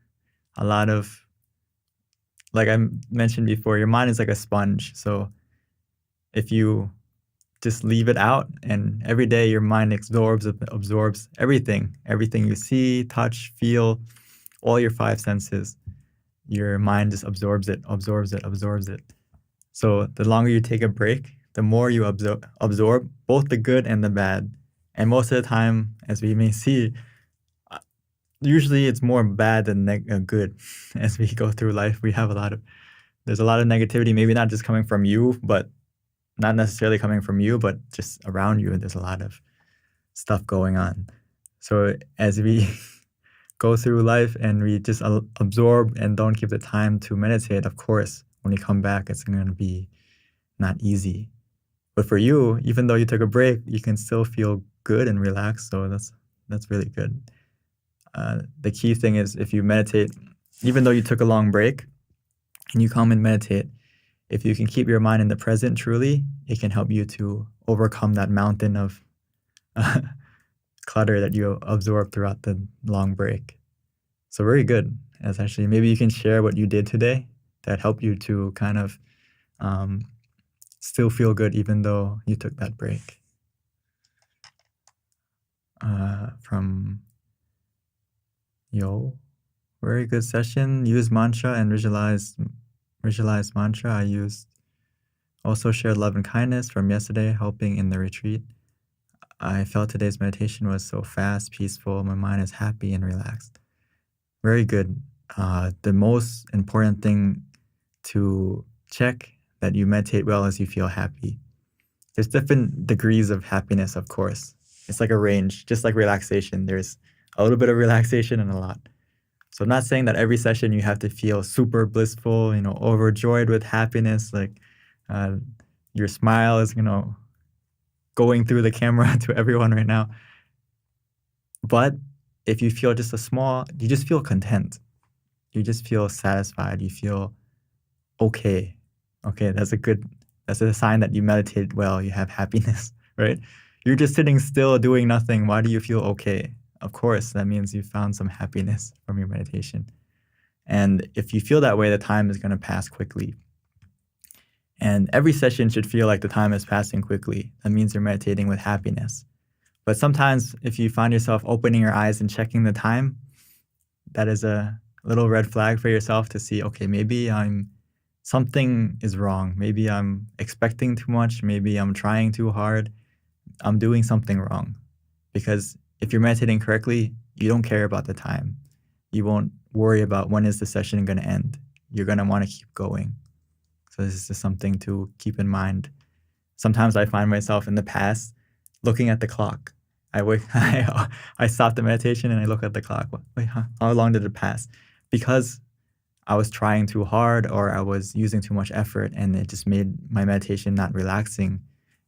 [SPEAKER 2] a lot of, like I mentioned before, your mind is like a sponge. So if you just leave it out, and every day your mind absorbs everything you see, touch, feel, all your 5 senses, your mind just absorbs it. So the longer you take a break, the more you absorb both the good and the bad. And most of the time, as we may see, usually it's more bad than good. As we go through life, there's a lot of negativity, maybe not just coming from you, but not necessarily coming from you, but just around you. There's a lot of stuff going on. So as we go through life and we just absorb and don't keep the time to meditate, of course, when you come back, it's going to be not easy. But for you, even though you took a break, you can still feel good and relaxed. So that's really good. The key thing is, if you meditate, even though you took a long break and you come and meditate, if you can keep your mind in the present truly, it can help you to overcome that mountain of clutter that you absorb throughout the long break. So very good. As actually, maybe you can share what you did today that helped you to kind of still feel good even though you took that break. From Yo, very good session. Use mantra and visualize mantra. I also shared love and kindness from yesterday, helping in the retreat. I felt today's meditation was so fast, peaceful. My mind is happy and relaxed. Very good. the most important thing to check that you meditate well is you feel happy. There's different degrees of happiness, of course. It's like a range, just like relaxation. There's a little bit of relaxation and a lot. So I'm not saying that every session you have to feel super blissful, overjoyed with happiness, like your smile is, going through the camera to everyone right now. But if you feel you just feel content. You just feel satisfied. You feel okay. Okay, that's a sign that you meditated well. You have happiness, right? You're just sitting still doing nothing. Why do you feel okay? Of course, that means you found some happiness from your meditation. And if you feel that way, the time is going to pass quickly. And every session should feel like the time is passing quickly. That means you're meditating with happiness. But sometimes if you find yourself opening your eyes and checking the time, that is a little red flag for yourself to see, okay, maybe something is wrong. Maybe I'm expecting too much. Maybe I'm trying too hard. I'm doing something wrong. Because if you're meditating correctly, you don't care about the time. You won't worry about when is the session going to end. You're going to want to keep going. So this is just something to keep in mind. Sometimes I find myself in the past looking at the clock. I stop the meditation and I look at the clock. Wait, how long did it pass? Because I was trying too hard or I was using too much effort, and it just made my meditation not relaxing.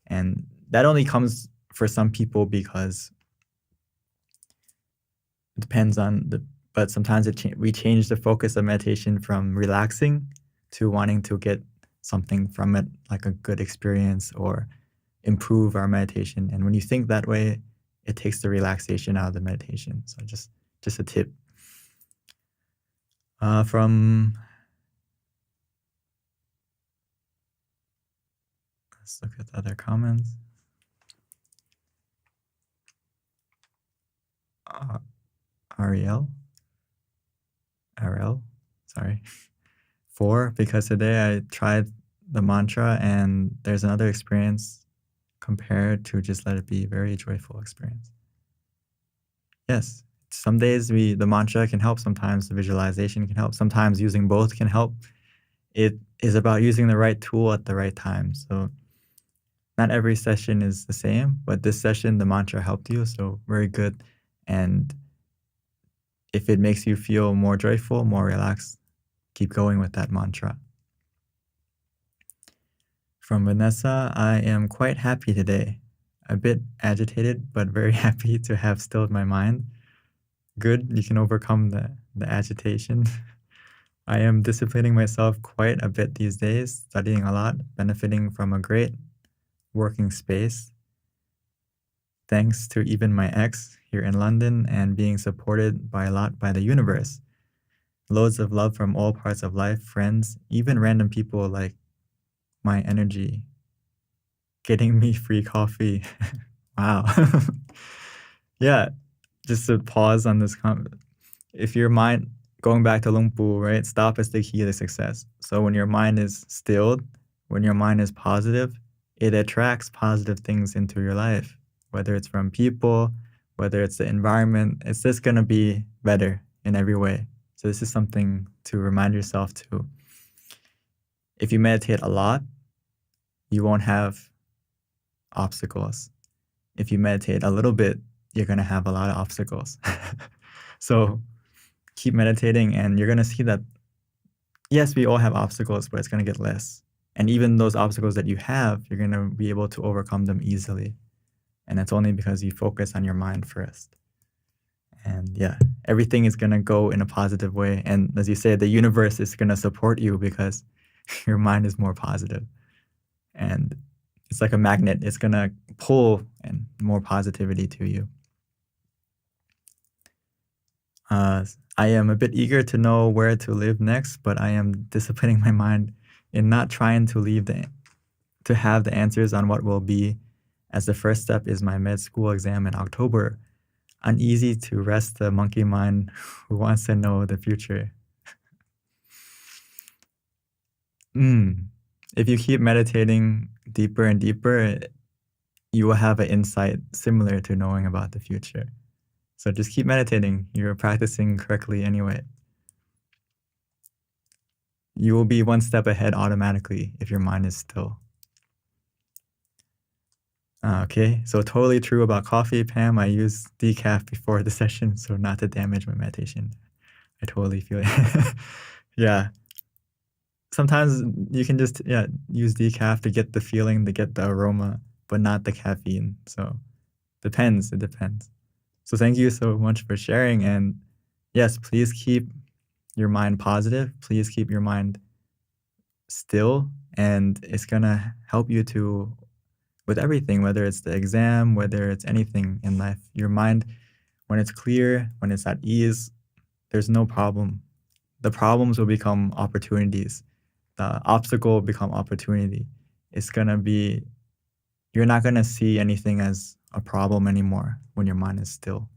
[SPEAKER 2] And that only comes for some people because it depends on but sometimes we change the focus of meditation from relaxing to wanting to get something from it, like a good experience or improve our meditation. And when you think that way, it takes the relaxation out of the meditation. So just a tip. Let's look at the other comments. Ariel, sorry. 4, because today I tried the mantra and there's another experience compared to just let it be a very joyful experience. Yes, some days the mantra can help, sometimes the visualization can help, sometimes using both can help. It is about using the right tool at the right time. So not every session is the same, but this session, the mantra helped you, so very good. And if it makes you feel more joyful, more relaxed, keep going with that mantra. From Vanessa, I am quite happy today. A bit agitated, but very happy to have stilled my mind. Good, you can overcome the agitation. I am disciplining myself quite a bit these days, studying a lot, benefiting from a great working space. Thanks to even my ex here in London and being supported by the universe. Loads of love from all parts of life, friends, even random people like my energy. Getting me free coffee. Wow. Yeah, just to pause on this comment. If your mind, going back to Lung Pu, right? Stop is the key to success. So when your mind is stilled, when your mind is positive, it attracts positive things into your life. Whether it's from people, whether it's the environment, it's just going to be better in every way. So this is something to remind yourself to. If you meditate a lot, you won't have obstacles. If you meditate a little bit, you're going to have a lot of obstacles. So keep meditating and you're going to see that, yes, we all have obstacles, but it's going to get less. And even those obstacles that you have, you're going to be able to overcome them easily. And that's only because you focus on your mind first. And yeah, everything is going to go in a positive way. And as you say, the universe is going to support you because your mind is more positive. And it's like a magnet. It's going to pull and more positivity to you. I am a bit eager to know where to live next, but I am disciplining my mind in not trying to have the answers on what will be, as the first step is my med school exam in October. Uneasy to rest the monkey mind who wants to know the future. If you keep meditating deeper and deeper, you will have an insight similar to knowing about the future. So just keep meditating. You're practicing correctly anyway. you will be one step ahead automatically if your mind is still. Okay, so totally true about coffee, Pam. I use decaf before the session, so not to damage my meditation. I totally feel it. Yeah. Sometimes you can just use decaf to get the feeling, to get the aroma, but not the caffeine. So depends. It depends. So thank you so much for sharing. And yes, please keep your mind positive. Please keep your mind still, and it's gonna help you with everything, whether it's the exam, whether it's anything in life. Your mind, when it's clear, when it's at ease, there's no problem. The problems will become opportunities. The obstacle will become opportunity. It's gonna be, you're not gonna see anything as a problem anymore when your mind is still.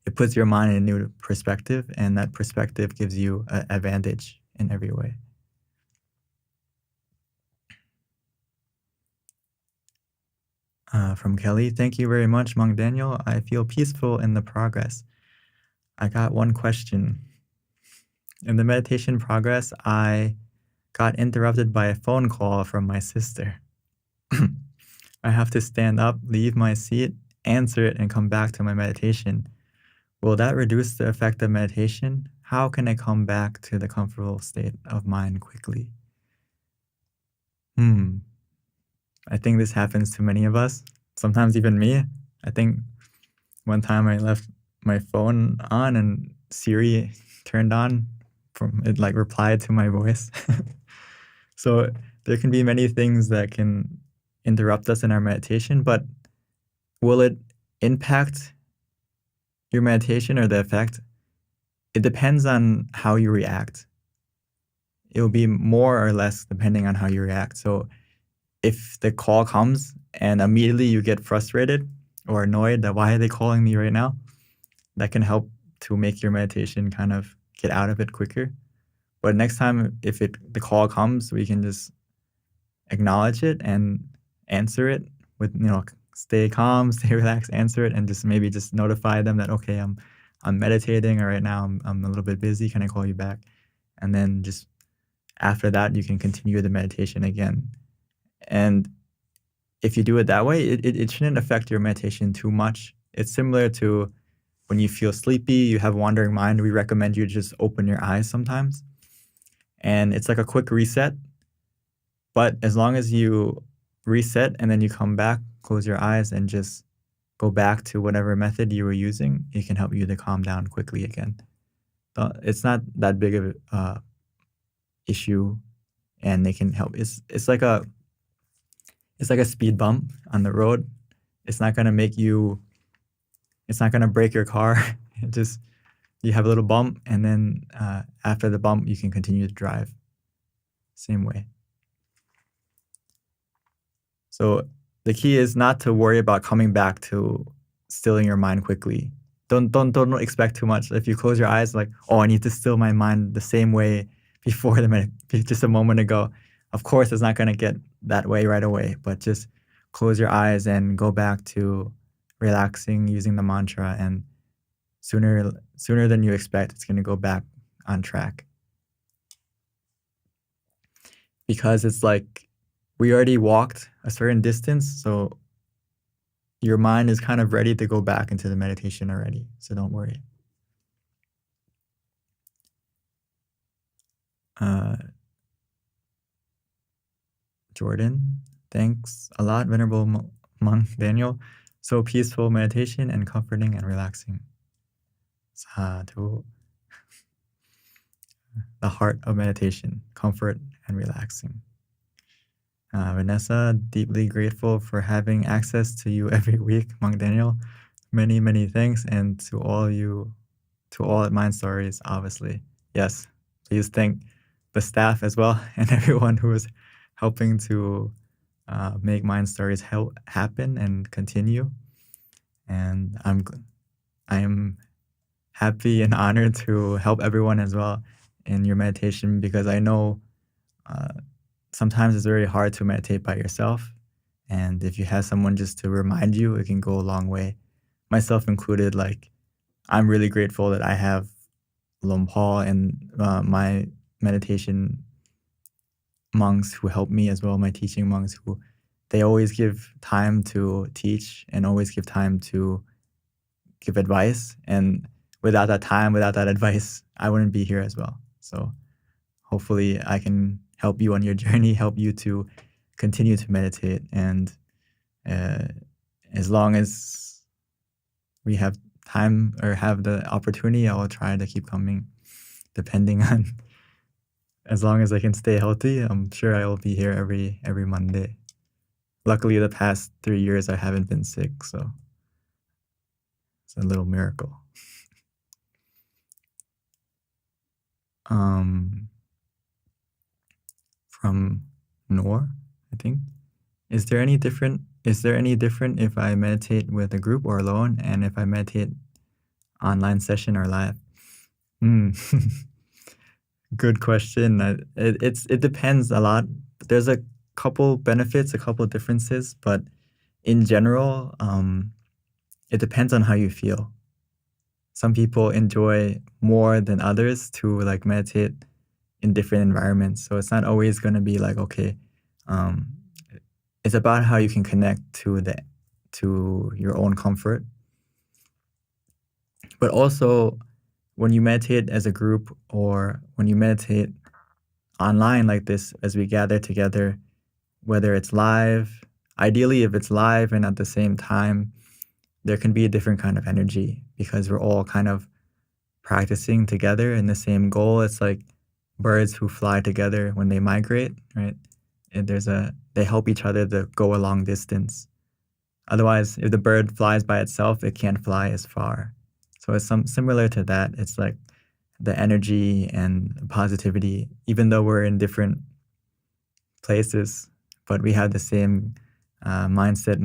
[SPEAKER 2] It puts your mind in a new perspective, and that perspective gives you an advantage in every way. From Kelly, thank you very much, Monk Daniel. I feel peaceful in the progress. I got one question. In the meditation progress, I got interrupted by a phone call from my sister. I have to stand up, leave my seat, answer it, and come back to my meditation. Will that reduce the effect of meditation? How can I come back to the comfortable state of mind quickly? I think this happens to many of us, sometimes even me. I think one time I left my phone on and Siri turned on, it like replied to my voice. So there can be many things that can interrupt us in our meditation, but will it impact your meditation or the effect? It depends on how you react. It will be more or less depending on how you react. So if the call comes and immediately you get frustrated or annoyed that why are they calling me right now, that can help to make your meditation kind of get out of it quicker. But next time, if the call comes, we can just acknowledge it and answer it with, stay calm, stay relaxed, answer it, and just maybe just notify them that, okay, I'm meditating, or right now I'm a little bit busy. Can I call you back? And then just after that, you can continue the meditation again. And if you do it that way, it shouldn't affect your meditation too much. It's similar to when you feel sleepy, you have wandering mind, we recommend you just open your eyes sometimes. And it's like a quick reset. But as long as you reset and then you come back, close your eyes, and just go back to whatever method you were using, it can help you to calm down quickly again. It's not that big of a issue, and they can help. It's like a speed bump on the road. It's not gonna break your car. You have a little bump, and then after the bump, you can continue to drive. Same way. So the key is not to worry about coming back to stilling your mind quickly. Don't expect too much. If you close your eyes, like, oh, I need to still my mind the same way before just a moment ago. Of course, it's not gonna get that way right away, but just close your eyes and go back to relaxing using the mantra, and sooner than you expect, it's gonna go back on track. Because it's like we already walked a certain distance, so your mind is kind of ready to go back into the meditation already, so don't worry. Jordan, thanks a lot, Venerable Monk Daniel. So peaceful meditation and comforting and relaxing. Sadhu. The heart of meditation, comfort and relaxing. Vanessa, deeply grateful for having access to you every week, Monk Daniel. Many, many thanks, and to all at Mind Stories, obviously. Yes, please thank the staff as well and everyone who is helping to make Mind Stories happen and continue. And I am happy and honored to help everyone as well in your meditation, because I know sometimes it's very hard to meditate by yourself. And if you have someone just to remind you, it can go a long way. Myself included, like, I'm really grateful that I have Lom Paul and my meditation monks who help me as well, my teaching monks, who they always give time to teach and always give time to give advice. And without that time, without that advice, I wouldn't be here as well. So hopefully I can help you on your journey, help you to continue to meditate. And as long as we have time or have the opportunity, I will try to keep coming, depending on, as long as I can stay healthy. I'm sure I will be here every Monday. Luckily, the past 3 years, I haven't been sick, so it's a little miracle. From Noor, I think. Is there any different if I meditate with a group or alone, and if I meditate online session or live? Good question. It depends a lot. There's a couple benefits, a couple differences, but in general, it depends on how you feel. Some people enjoy more than others to like meditate in different environments. So it's not always going to be like, okay, it's about how you can connect to your own comfort. But also, when you meditate as a group or when you meditate online like this, as we gather together, whether it's live, ideally if it's live and at the same time, there can be a different kind of energy because we're all kind of practicing together in the same goal. It's like birds who fly together when they migrate, right? And they help each other to go a long distance. Otherwise, if the bird flies by itself, it can't fly as far. So it's similar to that. It's like the energy and positivity, even though we're in different places, but we have the same mindset,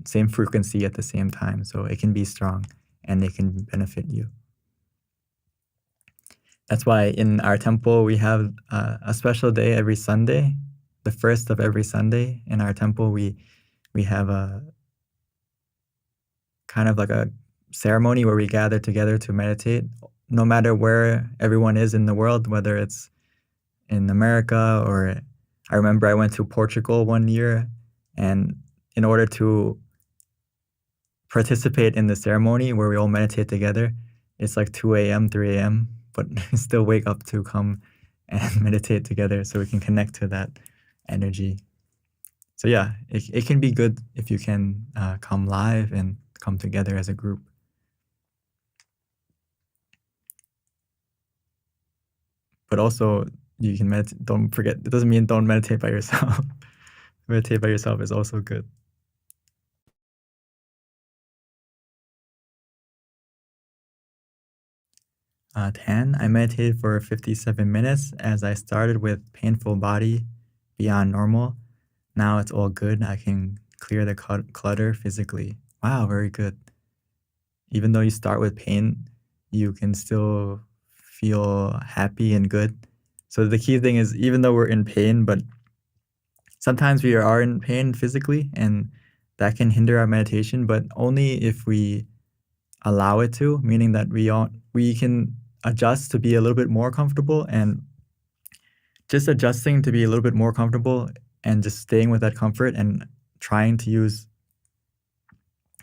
[SPEAKER 2] same frequency at the same time. So it can be strong and it can benefit you. That's why in our temple, we have a special day every Sunday. The first of every Sunday in our temple, we have a kind of like a ceremony where we gather together to meditate, no matter where everyone is in the world, whether it's in America or I remember I went to Portugal one year, and in order to participate in the ceremony where we all meditate together, it's like 2 a.m., 3 a.m., but still wake up to come and meditate together so we can connect to that energy. So yeah, it can be good if you can come live and come together as a group. But also, you can meditate. Don't forget, it doesn't mean don't meditate by yourself. Meditate by yourself is also good. Tan, I meditated for 57 minutes as I started with painful body beyond normal. Now it's all good. I can clear the clutter physically. Wow, very good. Even though you start with pain, you can still feel happy and good. So the key thing is, even though we're in pain, but sometimes we are in pain physically, and that can hinder our meditation, but only if we allow it to, meaning that we can adjust to be a little bit more comfortable, and just adjusting to be a little bit more comfortable and just staying with that comfort and trying to use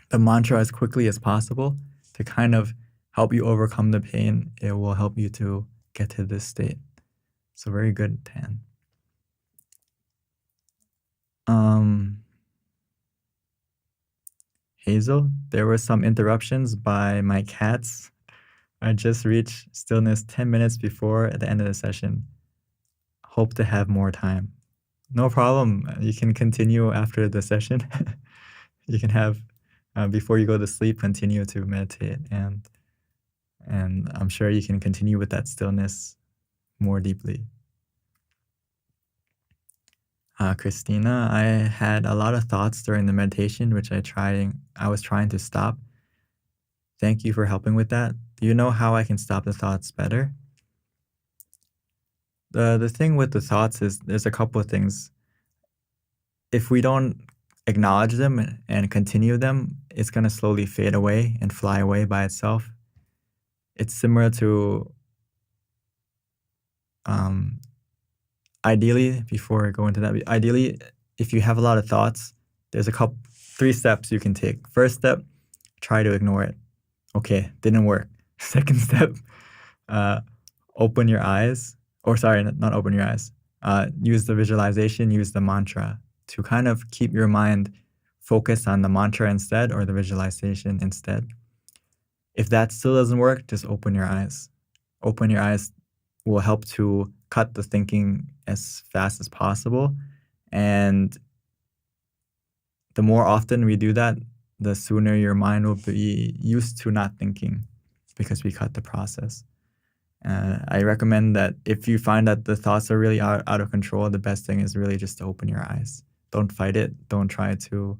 [SPEAKER 2] the mantra as quickly as possible to kind of help you overcome the pain. It will help you to get to this state. So very good, Tan. Hazel, there were some interruptions by my cats. I just reached stillness 10 minutes before the end of the session. Hope to have more time. No problem. You can continue after the session. You can have, before you go to sleep, continue to meditate. And I'm sure you can continue with that stillness more deeply. Christina, I had a lot of thoughts during the meditation, which I was trying to stop. Thank you for helping with that. Do you know how I can stop the thoughts better? The thing with the thoughts is there's a couple of things. If we don't acknowledge them and continue them, it's going to slowly fade away and fly away by itself. It's similar to ideally, before I go into that, ideally, if you have a lot of thoughts, there's 3 steps you can take. First step, try to ignore it. Okay, didn't work. Second step, open your eyes. Or sorry, not open your eyes. Use the visualization, use the mantra to kind of keep your mind focused on the mantra instead, or the visualization instead. If that still doesn't work, just open your eyes. Open your eyes will help to cut the thinking as fast as possible. And the more often we do that, the sooner your mind will be used to not thinking, because we cut the process. I recommend that if you find that the thoughts are really out of control, the best thing is really just to open your eyes. Don't fight it. Don't try to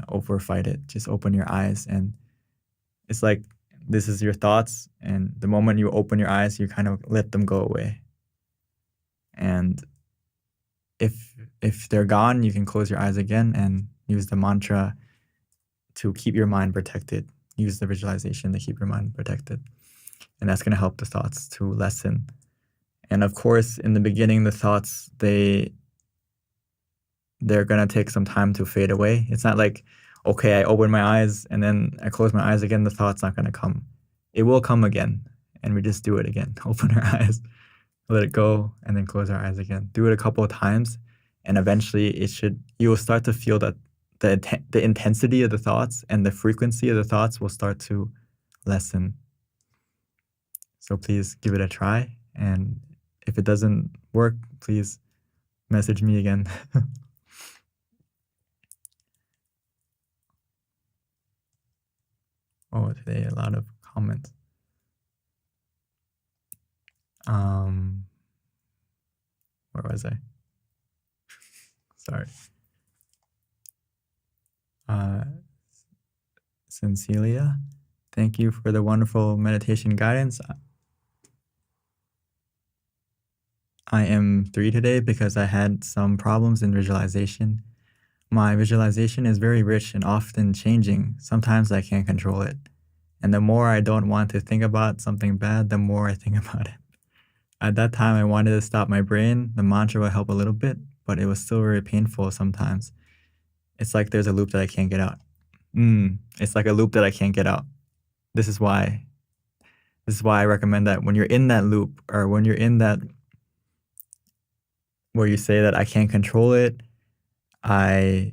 [SPEAKER 2] overfight it. Just open your eyes. And it's like, this is your thoughts, and the moment you open your eyes, you kind of let them go away. And if they're gone, you can close your eyes again and use the mantra to keep your mind protected. Use the visualization to keep your mind protected. And that's going to help the thoughts to lessen. And of course, in the beginning, the thoughts, they're going to take some time to fade away. It's not like, okay, I open my eyes and then I close my eyes again, the thought's not going to come. It will come again, and we just do it again. Open our eyes, let it go, and then close our eyes again. Do it a couple of times, and eventually you will start to feel that the intensity of the thoughts and the frequency of the thoughts will start to lessen. So please give it a try, and if it doesn't work, please message me again. Oh, today a lot of comments. Where was I? Sorry. Cecilia, thank you for the wonderful meditation guidance. I am 3 today because I had some problems in visualization. My visualization is very rich and often changing. Sometimes I can't control it. And the more I don't want to think about something bad, the more I think about it. At that time, I wanted to stop my brain. The mantra would help a little bit, but it was still very painful sometimes. It's like there's a loop that I can't get out. It's like a loop that I can't get out. This is why I recommend that when you're in that loop, or when you're in that where you say that I can't control it, I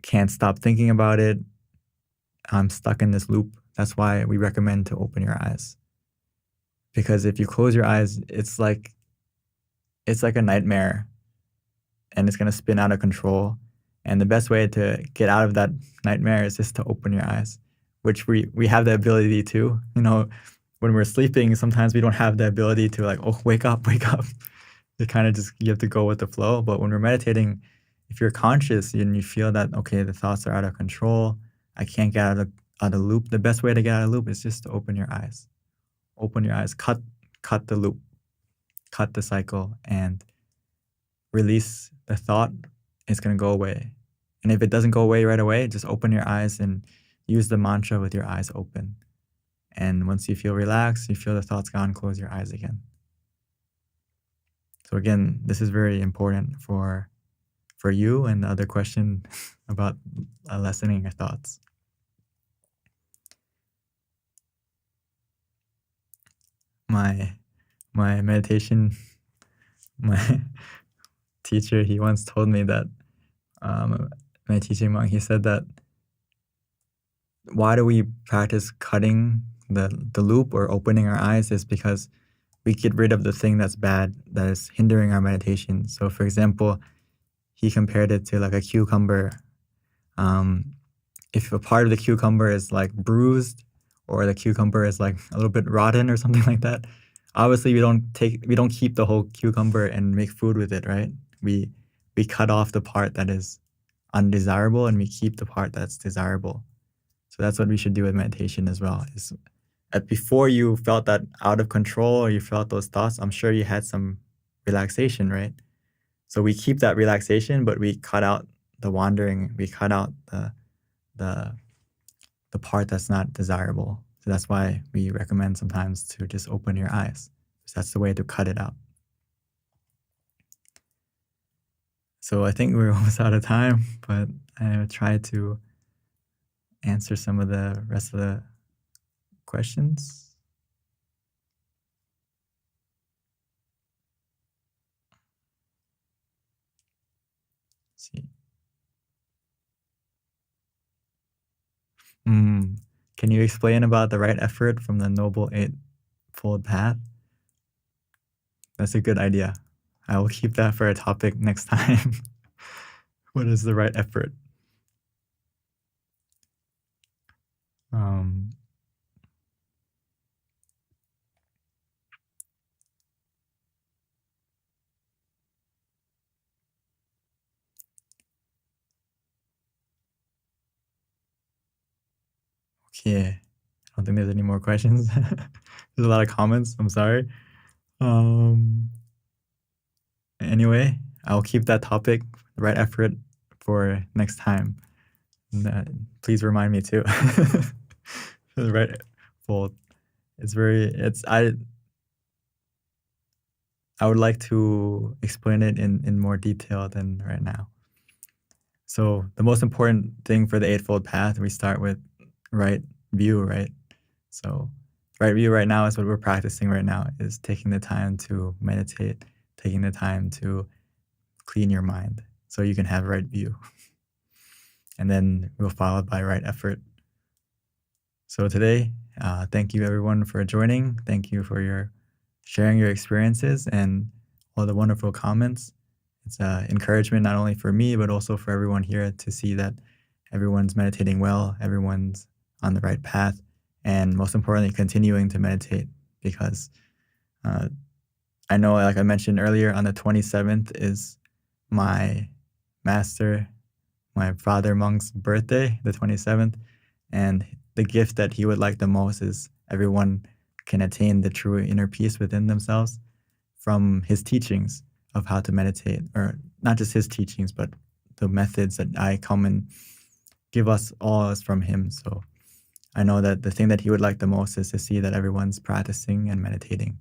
[SPEAKER 2] can't stop thinking about it, I'm stuck in this loop. That's why we recommend to open your eyes. Because if you close your eyes, it's like a nightmare, and it's going to spin out of control. And the best way to get out of that nightmare is just to open your eyes, which we have the ability to. When we're sleeping, sometimes we don't have the ability to, like, oh, wake up. You kind of just, you have to go with the flow. But when we're meditating, if you're conscious and you feel that, okay, the thoughts are out of control, I can't get out of the loop, the best way to get out of the loop is just to open your eyes. Open your eyes, cut the loop, cut the cycle, and release the thought. It's going to go away. And if it doesn't go away right away, just open your eyes and use the mantra with your eyes open. And once you feel relaxed, you feel the thoughts gone, close your eyes again. So again, this is very important for you, and the other question about lessening your thoughts. My meditation, my teacher, he once told me that, my teaching monk, he said that, why do we practice cutting the loop or opening our eyes is because we get rid of the thing that's bad, that is hindering our meditation. So for example, he compared it to like a cucumber. If a part of the cucumber is like bruised, or the cucumber is like a little bit rotten or something like that, obviously we don't keep the whole cucumber and make food with it, right? We cut off the part that is undesirable, and we keep the part that's desirable. So that's what we should do with meditation as well. Is before you felt that out of control, or you felt those thoughts, I'm sure you had some relaxation, right? So we keep that relaxation, but we cut out the wandering. We cut out the part that's not desirable. So that's why we recommend sometimes to just open your eyes. So that's the way to cut it out. So I think we're almost out of time, but I try to answer some of the rest of the questions. Let's see. Can you explain about the right effort from the Noble Eightfold Path? That's a good idea. I will keep that for a topic next time. What is the right effort? Okay. I don't think there's any more questions. There's a lot of comments. I'm sorry. Anyway, I'll keep that topic, the right effort, for next time. Please remind me too. The right fold. I would like to explain it in more detail than right now. So the most important thing for the Eightfold Path, we start with right view, right? So right view right now is what we're practicing right now, is taking the time to meditate, taking the time to clean your mind so you can have right view. And then we'll follow by right effort. So today, thank you everyone for joining. Thank you for sharing your experiences and all the wonderful comments. It's encouragement not only for me, but also for everyone here to see that everyone's meditating well, everyone's on the right path, and most importantly, continuing to meditate, because I know, like I mentioned earlier, on the 27th is my father monk's birthday, the 27th, and the gift that he would like the most is everyone can attain the true inner peace within themselves from his teachings of how to meditate, or not just his teachings, but the methods that I come and give us all is from him. So I know that the thing that he would like the most is to see that everyone's practicing and meditating.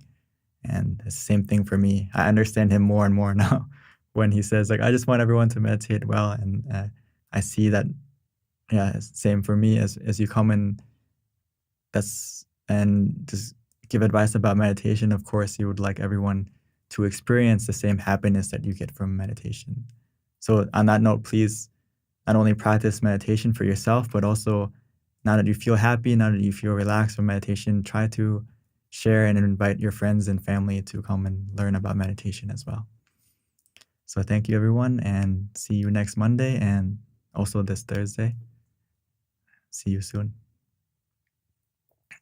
[SPEAKER 2] And it's the same thing for me. I understand him more and more now when he says, like, I just want everyone to meditate well. And I see that, yeah, it's the same for me as you come and just give advice about meditation. Of course, you would like everyone to experience the same happiness that you get from meditation. So on that note, please not only practice meditation for yourself, but also now that you feel happy, now that you feel relaxed from meditation, try to share and invite your friends and family to come and learn about meditation as well. So thank you, everyone, and see you next Monday and also this Thursday. See you soon.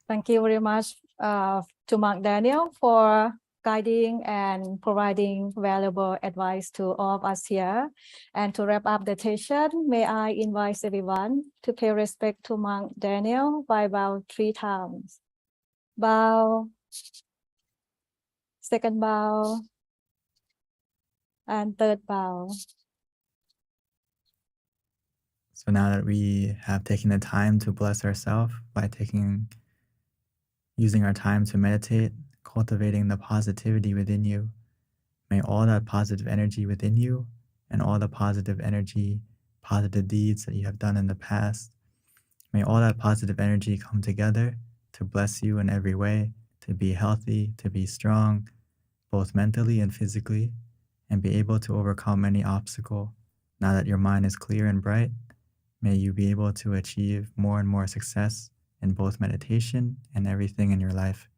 [SPEAKER 1] Thank you very much to Monk Daniel for guiding and providing valuable advice to all of us here. And to wrap up the session, may I invite everyone to pay respect to Monk Daniel by bow 3 times. Bow, second bow, and third bow.
[SPEAKER 2] So now that we have taken the time to bless ourselves by using our time to meditate, cultivating the positivity within you, may all that positive energy within you and all the positive deeds that you have done in the past, may all that positive energy come together to bless you in every way, to be healthy, to be strong, both mentally and physically, and be able to overcome any obstacle. Now that your mind is clear and bright, may you be able to achieve more and more success in both meditation and everything in your life.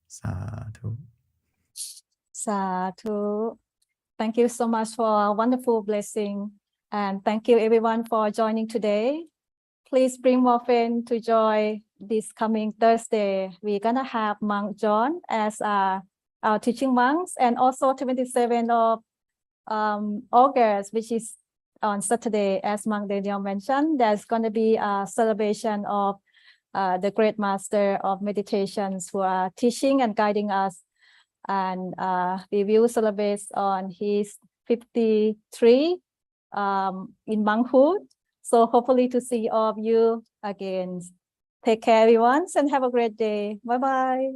[SPEAKER 2] Sadhu.
[SPEAKER 1] Sadhu. Thank you so much for a wonderful blessing. And thank you everyone for joining today. Please bring more friends to join this coming Thursday. We're gonna have Monk John as our teaching monks, and also 27th of August, which is on Saturday, as Monk Daniel mentioned, there's gonna be a celebration of the great master of meditations who are teaching and guiding us. And we will celebrate on his 53 in monkhood. So hopefully to see all of you again. Take care, everyone, and have a great day. Bye-bye.